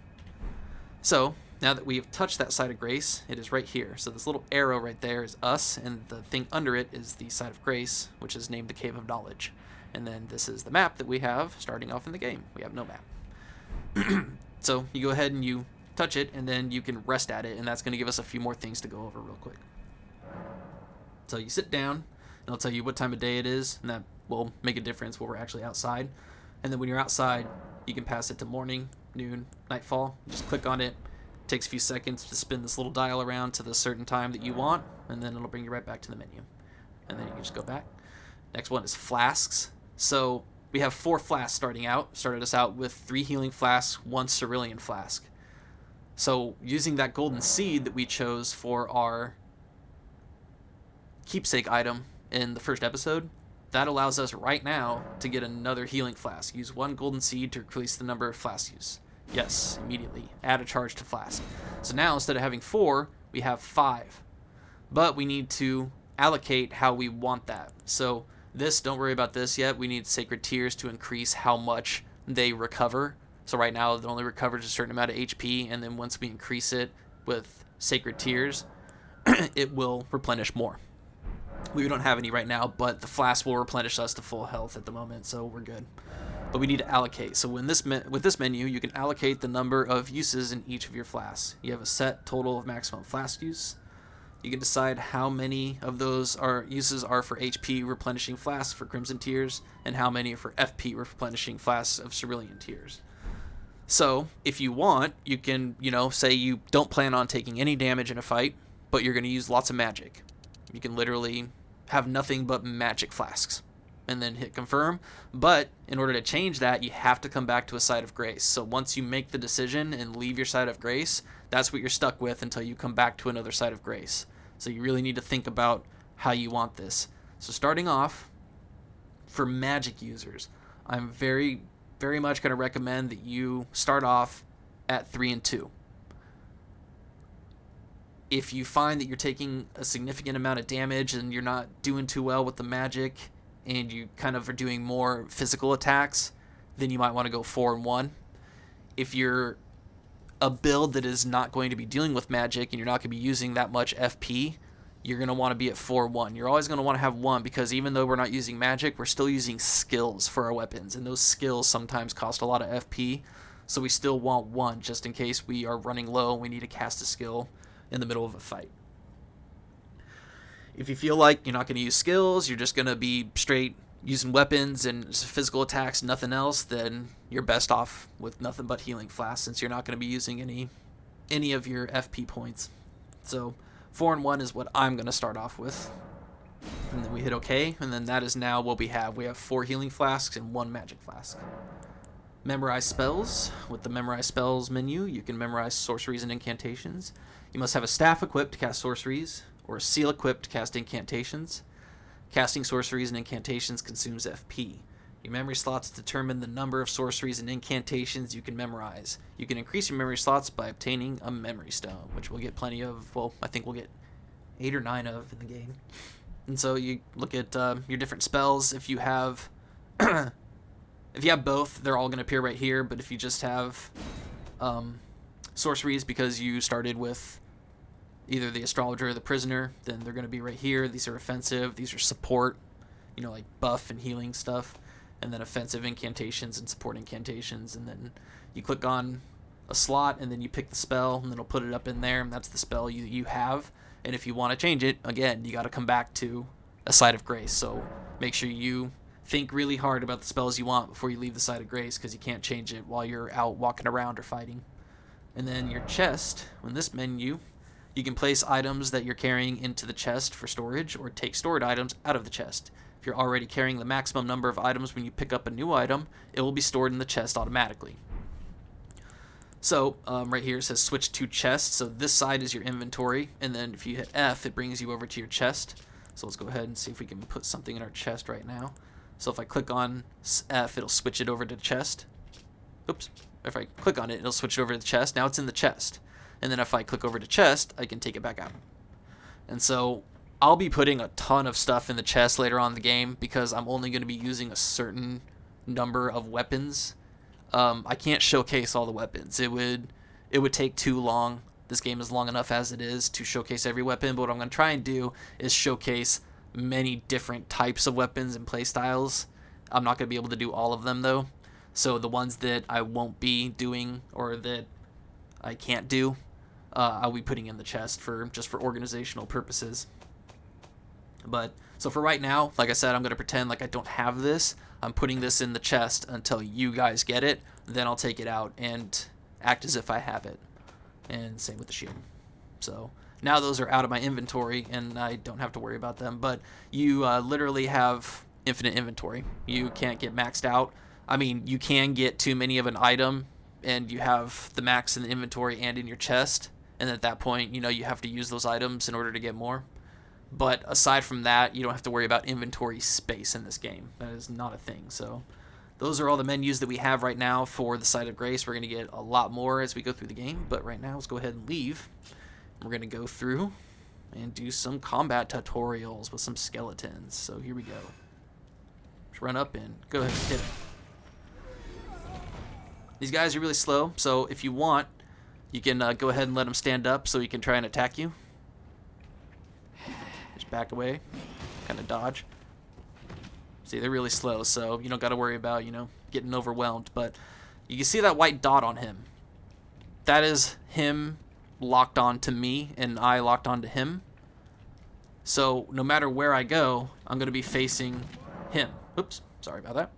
So, now that we've touched that site of grace, it is right here. So this little arrow right there is us, and the thing under it is the site of grace, which is named the Cave of Knowledge. And then this is the map that we have starting off in the game. We have no map. So you go ahead and you touch it, and then you can rest at it, and that's going to give us a few more things to go over real quick. So you sit down, and I'll tell you what time of day it is, and that will make a difference when we're actually outside. And then when you're outside, you can pass it to morning, noon, nightfall. Just click on it. Takes a few seconds to spin this little dial around to the certain time that you want, and then it'll bring you right back to the menu. And then you can just go back. Next one is flasks. So we have 4 flasks started us out with 3 healing flasks, 1 cerulean flask. So using that golden seed that we chose for our keepsake item in the first episode, that allows us right now to get another healing flask. Use 1 golden seed to increase the number of flask use. Yes, immediately. Add a charge to flask. So now instead of having 4, we have 5. But we need to allocate how we want that. So this, don't worry about this yet. We need sacred tears to increase how much they recover. So right now it only recovers a certain amount of HP, and then once we increase it with sacred tears, it will replenish more. We don't have any right now, but the flask will replenish us to full health at the moment, so we're good. But we need to allocate. So with this menu, you can allocate the number of uses in each of your flasks. You have a set total of maximum flask use. You can decide how many of those uses are for HP replenishing flasks for Crimson Tears, and how many are for FP replenishing flasks of Cerulean Tears. So if you want, you can, say you don't plan on taking any damage in a fight, but you're going to use lots of magic. You can literally have nothing but magic flasks and then hit confirm. But in order to change that, you have to come back to a site of grace. So once you make the decision and leave your site of grace, that's what you're stuck with until you come back to another site of grace. So you really need to think about how you want this. So starting off, for magic users, I'm very, very much going to recommend that you start off at 3 and 2. If you find that you're taking a significant amount of damage and you're not doing too well with the magic, and you kind of are doing more physical attacks, then you might want to go 4 and 1. If you're a build that is not going to be dealing with magic and you're not going to be using that much FP, you're going to want to be at 4-1. You're always going to want to have 1, because even though we're not using magic, we're still using skills for our weapons, and those skills sometimes cost a lot of FP, so we still want 1 just in case we are running low and we need to cast a skill in the middle of a fight. If you feel like you're not going to use skills, you're just going to be straight using weapons and physical attacks, nothing else, then you're best off with nothing but healing flasks, since you're not going to be using any of your FP points. So 4 and 1 is what I'm going to start off with. And then we hit OK, and then that is now what we have. We have 4 healing flasks and 1 magic flask. Memorize spells. With the Memorize Spells menu, you can memorize sorceries and incantations. You must have a staff equipped to cast sorceries, or a seal equipped to cast incantations. Casting sorceries and incantations consumes FP. Your memory slots determine the number of sorceries and incantations you can memorize. You can increase your memory slots by obtaining a memory stone, which we'll get plenty of. Well, I think we'll get 8 or 9 of in the game. And so you look at your different spells. If you have if you have both, they're all going to appear right here. But if you just have sorceries because you started with either the Astrologer or the Prisoner, then they're going to be right here. These are offensive. These are support, like buff and healing stuff. And then offensive incantations and support incantations. And then you click on a slot, and then you pick the spell, and then it'll put it up in there, and that's the spell you have. And if you want to change it, again, you got to come back to a site of grace. So make sure you think really hard about the spells you want before you leave the site of grace, because you can't change it while you're out walking around or fighting. And then your chest, in this menu, you can place items that you're carrying into the chest for storage, or take stored items out of the chest. If you're already carrying the maximum number of items when you pick up a new item, it will be stored in the chest automatically. So right here it says switch to chest. So this side is your inventory, and then if you hit F, it brings you over to your chest. So let's go ahead and see if we can put something in our chest right now. So if I click on F, it'll switch it over to the chest. Oops. If I click on it, it'll switch it over to the chest. Now it's in the chest. And then if I click over to chest, I can take it back out. And so I'll be putting a ton of stuff in the chest later on in the game, because I'm only going to be using a certain number of weapons. I can't showcase all the weapons. It would take too long. This game is long enough as it is to showcase every weapon, but what I'm going to try and do is showcase many different types of weapons and playstyles. I'm not going to be able to do all of them, though. So the ones that I won't be doing, or that I can't do, I'll be putting in the chest just for organizational purposes. But so for right now, like I said, I'm going to pretend like I don't have this. I'm putting this in the chest until you guys get it. then I'll take it out and act as if I have it. And same with the shield. So now those are out of my inventory, and I don't have to worry about them. But you literally have infinite inventory. You can't get maxed out. I mean, you can get too many of an item, and you have the max in the inventory and in your chest. And at that point, you have to use those items in order to get more. But aside from that, you don't have to worry about inventory space in this game. That is not a thing. So those are all the menus that we have right now for the Site of Grace. We're going to get a lot more as we go through the game. But right now, let's go ahead and leave. We're going to go through and do some combat tutorials with some skeletons. So here we go. Just run up and go ahead and hit them. These guys are really slow, so if you want, you can go ahead and let them stand up so he can try and attack you. Just back away, kind of dodge. See, they're really slow, so you don't got to worry about, getting overwhelmed. But you can see that white dot on him. That is him locked on to me, and I locked on to him. So no matter where I go, I'm going to be facing him. Oops, sorry about that.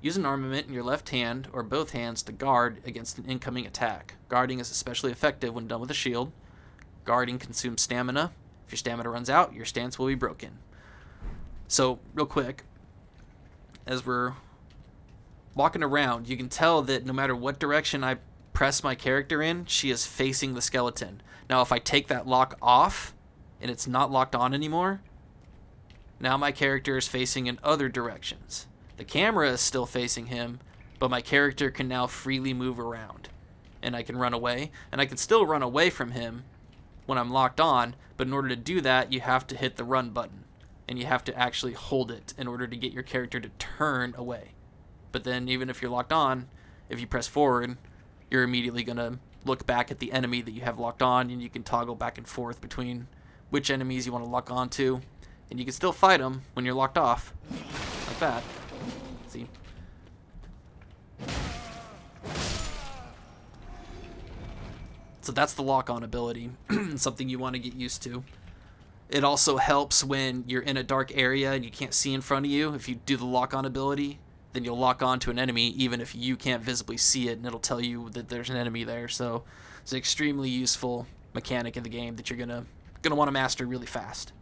Use an armament in your left hand or both hands to guard against an incoming attack. Guarding is especially effective when done with a shield. Guarding consumes stamina. If your stamina runs out, your stance will be broken. So, real quick, as we're walking around, you can tell that no matter what direction I press my character in, she is facing the skeleton. Now, if I take that lock off and it's not locked on anymore, now my character is facing in other directions. The camera is still facing him, but my character can now freely move around. And I can run away. And I can still run away from him when I'm locked on, but in order to do that, you have to hit the run button. And you have to actually hold it in order to get your character to turn away. But then even if you're locked on, if you press forward, you're immediately going to look back at the enemy that you have locked on, and you can toggle back and forth between which enemies you want to lock on to. And you can still fight them when you're locked off, like that. See? So that's the lock-on ability, something you want to get used to. It also helps when you're in a dark area and you can't see in front of you. If you do the lock-on ability, then you'll lock on to an enemy even if you can't visibly see it, and it'll tell you that there's an enemy there. So it's an extremely useful mechanic in the game that you're gonna want to master really fast.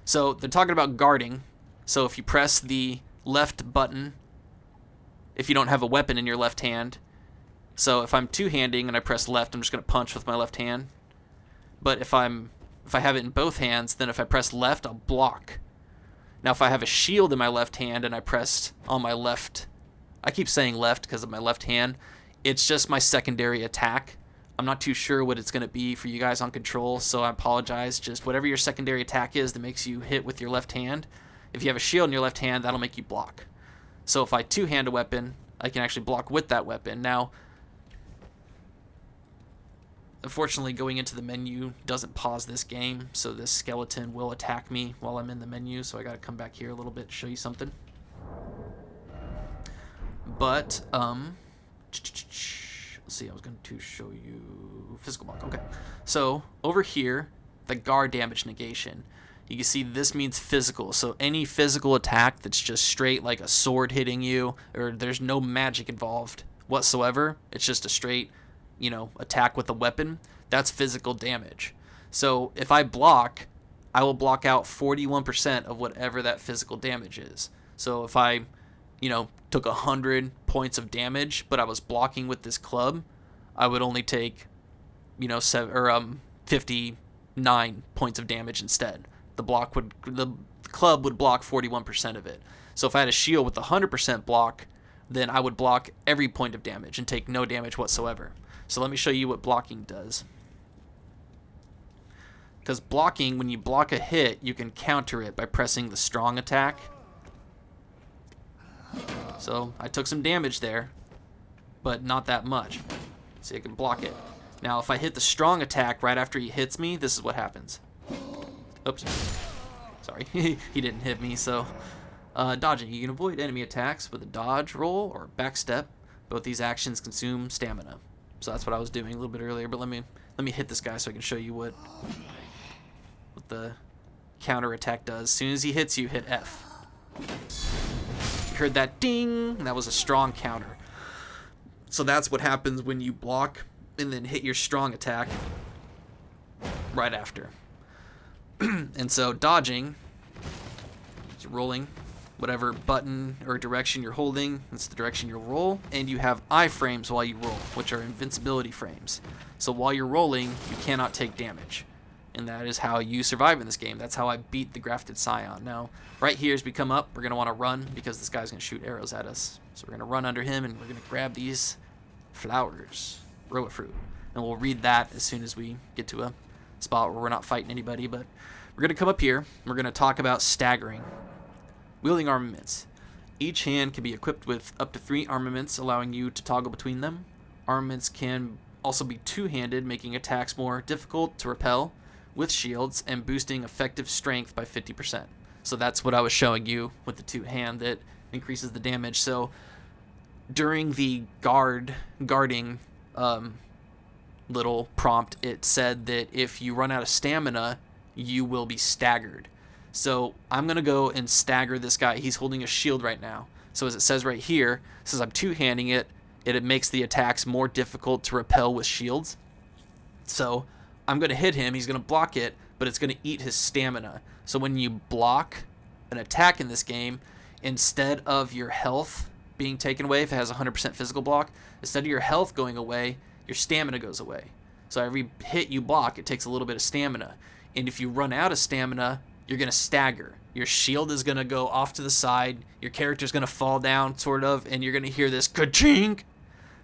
So they're talking about guarding. So if you press the left button, if you don't have a weapon in your left hand, so if I'm two-handing and I press left, I'm just going to punch with my left hand. But if I have it in both hands, then if I press left, I'll block. Now if I have a shield in my left hand and I press on my left, I keep saying left because of my left hand, it's just my secondary attack. I'm not too sure what it's going to be for you guys on control, so I apologize. Just whatever your secondary attack is that makes you hit with your left hand, if you have a shield in your left hand, that'll make you block. So if I two-hand a weapon, I can actually block with that weapon. Now, unfortunately, going into the menu doesn't pause this game, so this skeleton will attack me while I'm in the menu, so I got to come back here a little bit to show you something. But, let's see, I was going to show you physical block. Okay, so over here, the guard damage negation. You can see this means physical, so any physical attack that's just straight like a sword hitting you, or there's no magic involved whatsoever, it's just a straight, attack with a weapon, that's physical damage. So if I block, I will block out 41% of whatever that physical damage is. So if I, took 100 points of damage, but I was blocking with this club, I would only take, 59 points of damage instead. The club would block 41% of it. So if I had a shield with 100% block, then I would block every point of damage and take no damage whatsoever. So let me show you what blocking does. Because blocking, when you block a hit, you can counter it by pressing the strong attack. So I took some damage there, but not that much. So I can block it. Now if I hit the strong attack right after he hits me, this is what happens. Oops. Sorry, he didn't hit me, so... dodging. You can avoid enemy attacks with a dodge roll or back step. Both these actions consume stamina. So that's what I was doing a little bit earlier, but let me hit this guy so I can show you what the counter attack does. As soon as he hits you, hit F. You heard that ding, and that was a strong counter. So that's what happens when you block and then hit your strong attack right after. And so dodging, so rolling, whatever button or direction you're holding, that's the direction you'll roll. And you have iframes while you roll, which are invincibility frames. So while you're rolling, you cannot take damage. And that is how you survive in this game. That's how I beat the Grafted Scion. Now, right here as we come up, we're going to want to run because this guy's going to shoot arrows at us. So we're going to run under him, and we're going to grab these flowers, roa fruit. And we'll read that as soon as we get to a spot where we're not fighting anybody. But we're going to come up here, and we're going to talk about staggering. Wielding armaments. Each hand can be equipped with up to 3 armaments, allowing you to toggle between them. Armaments can also be two-handed, making attacks more difficult to repel with shields and boosting effective strength by 50%. So that's what I was showing you with the two-hand that increases the damage. So during the guarding little prompt, it said that if you run out of stamina, you will be staggered. So I'm going to go and stagger this guy. He's holding a shield right now. So as it says right here, it says I'm two-handing it. It makes the attacks more difficult to repel with shields. So I'm going to hit him. He's going to block it, but it's going to eat his stamina. So when you block an attack in this game, instead of your health being taken away, if it has 100% physical block, instead of your health going away, your stamina goes away. So every hit you block, it takes a little bit of stamina. And if you run out of stamina, you're going to stagger. Your shield is going to go off to the side. Your character's going to fall down, sort of, and you're going to hear this ka-chink.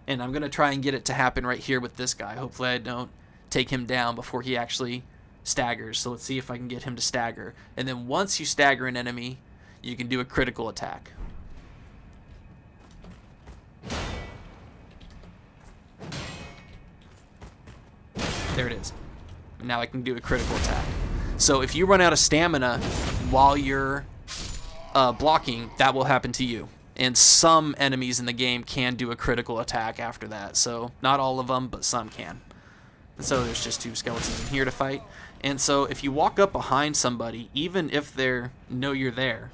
And I'm going to try and get it to happen right here with this guy. Hopefully I don't take him down before he actually staggers. So let's see if I can get him to stagger. And then once you stagger an enemy, you can do a critical attack. There it is. And now I can do a critical attack. So if you run out of stamina while you're blocking, that will happen to you. And some enemies in the game can do a critical attack after that. So not all of them, but some can. And so there's just 2 skeletons in here to fight. And so if you walk up behind somebody, even if they know you're there.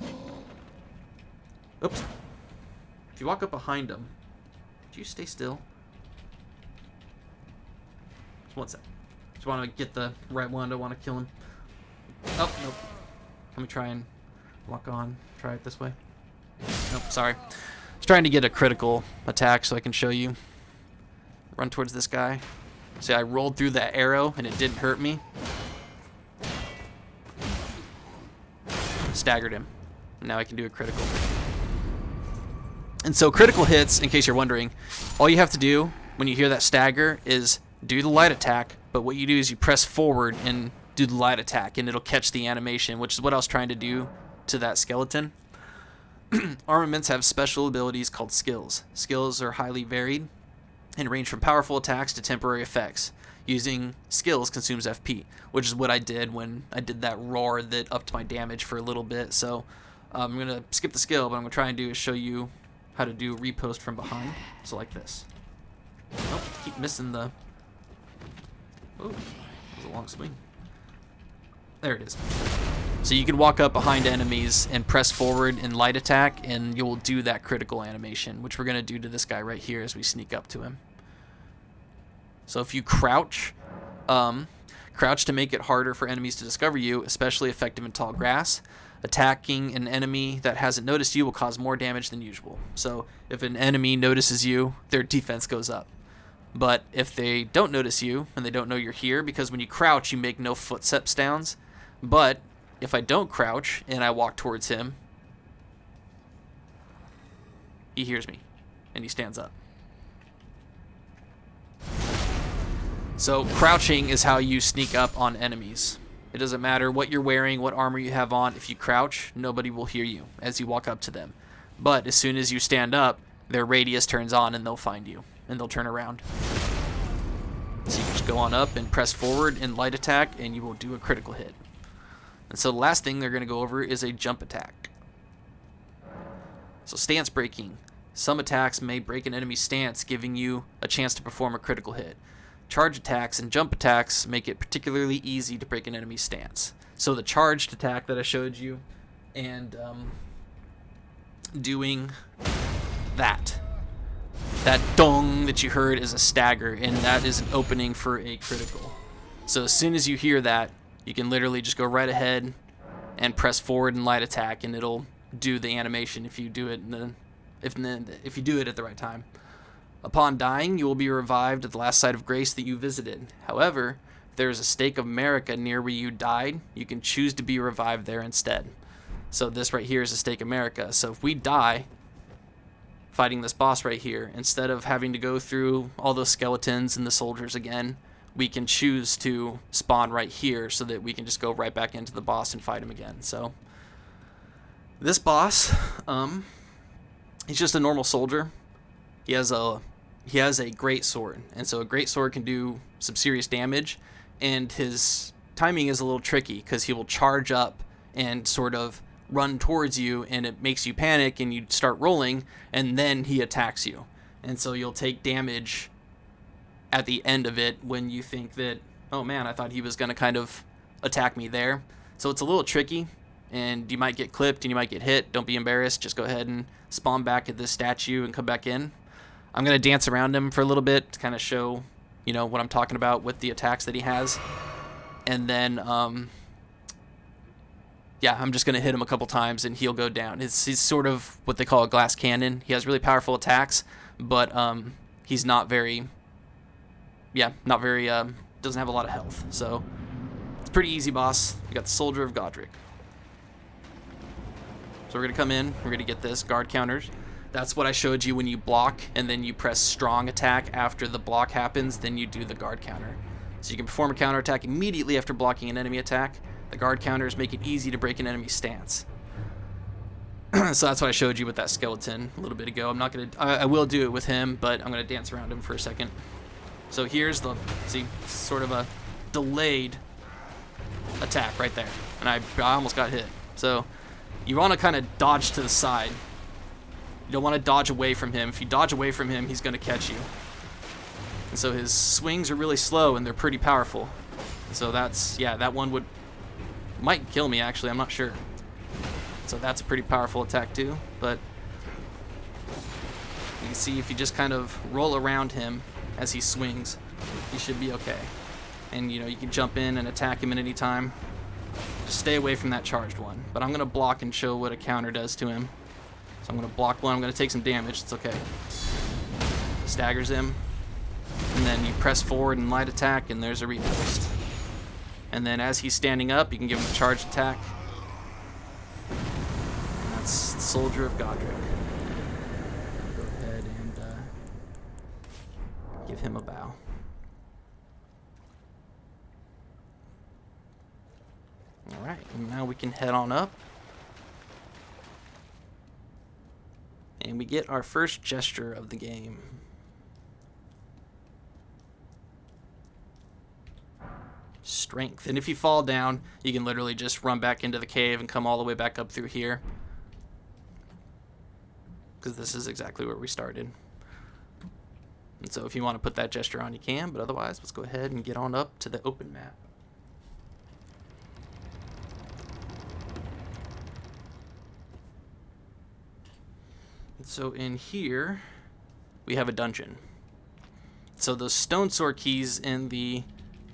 Oops. If you walk up behind them, do you stay still? Just one sec. Just want to get the right one. I don't want to kill him. Oh, nope. Let me try and lock on. Try it this way. Nope, sorry. Just trying to get a critical attack so I can show you. Run towards this guy. See, I rolled through that arrow and it didn't hurt me. Staggered him. Now I can do a critical. And so critical hits, in case you're wondering, all you have to do when you hear that stagger is do the light attack, but what you do is you press forward and do the light attack, and it'll catch the animation, which is what I was trying to do to that skeleton. Armaments have special abilities called skills. Skills are highly varied and range from powerful attacks to temporary effects. Using skills consumes FP, which is what I did when I did that roar that upped my damage for a little bit. So I'm going to skip the skill, but I'm going to try and do is show you how to do repost from behind. So like this. Nope, keep missing the... Oh, that was a long swing. There it is. So you can walk up behind enemies and press forward and light attack, and you will do that critical animation, which we're going to do to this guy right here as we sneak up to him. So if you crouch to make it harder for enemies to discover you, especially effective in tall grass. Attacking an enemy that hasn't noticed you will cause more damage than usual. So if an enemy notices you, their defense goes up. But if they don't notice you and they don't know you're here, because when you crouch, you make no footstep sounds. But if I don't crouch and I walk towards him, he hears me and he stands up. So crouching is how you sneak up on enemies. It doesn't matter what you're wearing, what armor you have on. If you crouch, nobody will hear you as you walk up to them. But as soon as you stand up, their radius turns on and they'll find you. And they'll turn around. So you can just go on up and press forward and light attack, and you will do a critical hit. And so the last thing they're going to go over is a jump attack. So stance breaking. Some attacks may break an enemy's stance, giving you a chance to perform a critical hit. Charge attacks and jump attacks make it particularly easy to break an enemy's stance. So the charged attack that I showed you and doing that That dong that you heard is a stagger, and that is an opening for a critical. So as soon as you hear that, you can literally just go right ahead and press forward and light attack, and it'll do the animation if you do it if you do it at the right time. Upon dying, you will be revived at the last site of grace that you visited. However, if there is a stake of America near where you died, you can choose to be revived there instead. So this right here is a stake of America. So if we die fighting this boss right here, instead of having to go through all those skeletons and the soldiers again, we can choose to spawn right here so that we can just go right back into the boss and fight him again. So this boss, he's just a normal soldier. He has a great sword, and so a great sword can do some serious damage, and his timing is a little tricky because he will charge up and sort of run towards you, and it makes you panic and you start rolling, and then he attacks you, and so you'll take damage at the end of it when you think that, oh man, I thought he was going to kind of attack me there. So it's a little tricky, and you might get clipped and you might get hit. Don't be embarrassed. Just go ahead and spawn back at this statue and come back in. I'm going to dance around him for a little bit to kind of show, you know, what I'm talking about with the attacks that he has. And then, yeah, I'm just going to hit him a couple times and he'll go down. He's sort of what they call a glass cannon. He has really powerful attacks, but he's not very, doesn't have a lot of health. So it's a pretty easy boss. We got the Soldier of Godrick. So we're going to come in, we're going to get this guard counters. That's what I showed you when you block and then you press strong attack after the block happens, then you do the guard counter. So you can perform a counter attack immediately after blocking an enemy attack. The guard counters make it easy to break an enemy stance. So that's what I showed you with that skeleton a little bit ago. I'm not going to, I will do it with him, but I'm going to dance around him for a second. So here's the, see, sort of a delayed attack right there. And I almost got hit. So you want to kind of dodge to the side. You don't want to dodge away from him. If you dodge away from him, he's going to catch you. And so his swings are really slow and they're pretty powerful. So that's, yeah, that one might kill me actually, I'm not sure. So that's a pretty powerful attack too. But you can see if you just kind of roll around him as he swings, you should be okay. And you know, you can jump in and attack him at any time. Just stay away from that charged one. But I'm going to block and show what a counter does to him. So I'm going to block one. I'm going to take some damage. It's okay. Staggers him. And then you press forward and light attack, and there's a riposte. And then as he's standing up, you can give him a charge attack. And that's the Soldier of Godrick. Go ahead and give him a bow. Alright, and now we can head on up. And we get our first gesture of the game. Strength. And if you fall down, you can literally just run back into the cave and come all the way back up through here. Because this is exactly where we started. And so if you want to put that gesture on, you can. But otherwise, let's go ahead and get on up to the open map. So in here, we have a dungeon. So those stone sword keys in the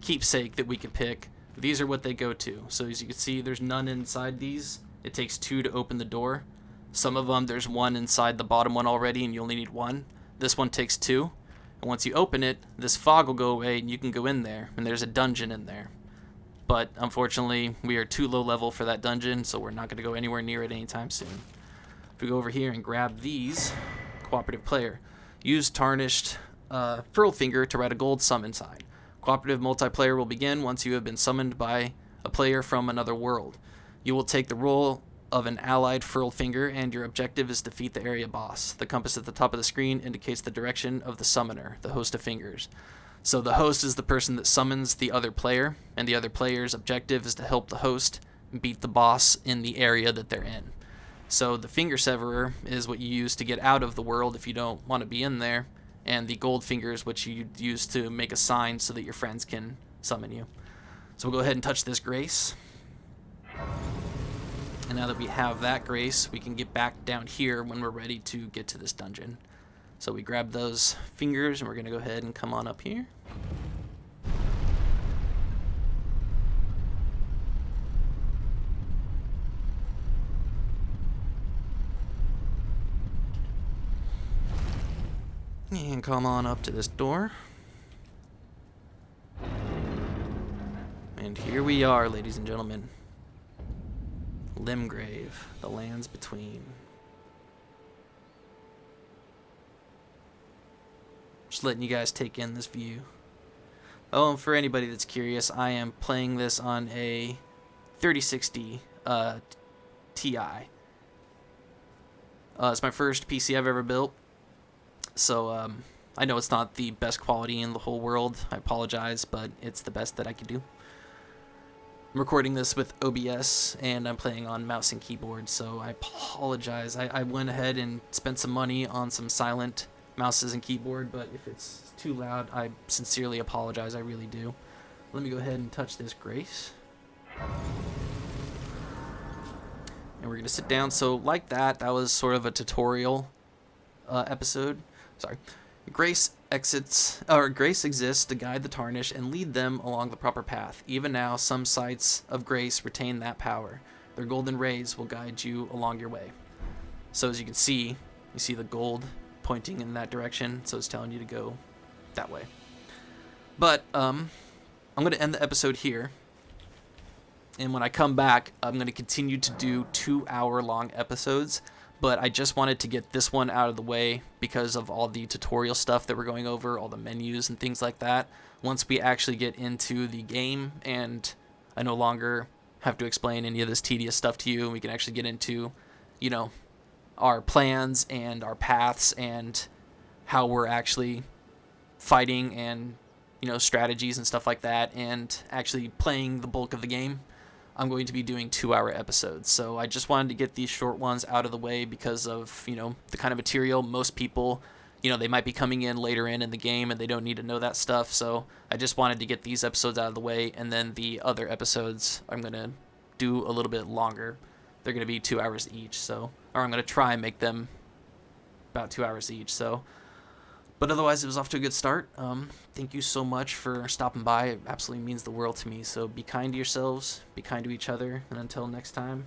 keepsake that we could pick, these are what they go to. So as you can see, there's none inside these. It takes 2 to open the door. Some of them, there's 1 inside the bottom one already, and you only need 1. This one takes 2. And once you open it, this fog will go away, and you can go in there, and there's a dungeon in there. But unfortunately, we are too low level for that dungeon, so we're not going to go anywhere near it anytime soon. If we go over here and grab these, cooperative player, use Tarnished Furled Finger to write a gold summon sign. Cooperative multiplayer will begin once you have been summoned by a player from another world. You will take the role of an allied Furled Finger, and your objective is to defeat the area boss. The compass at the top of the screen indicates the direction of the summoner, the host of fingers. So the host is the person that summons the other player, and the other player's objective is to help the host beat the boss in the area that they're in. So the finger severer is what you use to get out of the world if you don't want to be in there, and the gold finger is what you use to make a sign so that your friends can summon you. So we'll go ahead and touch this grace. And now that we have that grace, we can get back down here when we're ready to get to this dungeon. So we grab those fingers, and we're going to go ahead and come on up here. And come on up to this door. And here we are, ladies and gentlemen. Limgrave, the lands between. Just letting you guys take in this view. Oh, and for anybody that's curious, I am playing this on a 3060 Ti. It's my first PC I've ever built. So, I know it's not the best quality in the whole world. I apologize, but it's the best that I can do. I'm recording this with OBS, and I'm playing on mouse and keyboard, so I apologize. I went ahead and spent some money on some silent mouses and keyboard, but if it's too loud, I sincerely apologize. I really do. Let me go ahead and touch this Grace. And we're going to sit down. So like that was sort of a tutorial episode. Sorry. Grace exists to guide the Tarnished and lead them along the proper path. Even now, some sites of Grace retain that power. Their golden rays will guide you along your way. So as you can see, you see the gold pointing in that direction, so it's telling you to go that way. But I'm going to end the episode here. And when I come back, I'm going to continue to do 2-hour-long episodes. But I just wanted to get this one out of the way because of all the tutorial stuff that we're going over, all the menus and things like that. Once we actually get into the game and I no longer have to explain any of this tedious stuff to you, and we can actually get into, you know, our plans and our paths and how we're actually fighting and, you know, strategies and stuff like that, and actually playing the bulk of the game, I'm going to be doing 2-hour episodes. So I just wanted to get these short ones out of the way because of, you know, the kind of material most people, you know, they might be coming in later in the game and they don't need to know that stuff. So I just wanted to get these episodes out of the way, and then the other episodes I'm going to do a little bit longer. They're going to be 2 hours each, so, or I'm going to try and make them about 2 hours each. So, but otherwise, it was off to a good start. Thank you so much for stopping by. It absolutely means the world to me. So be kind to yourselves, be kind to each other, and until next time,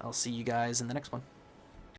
I'll see you guys in the next one.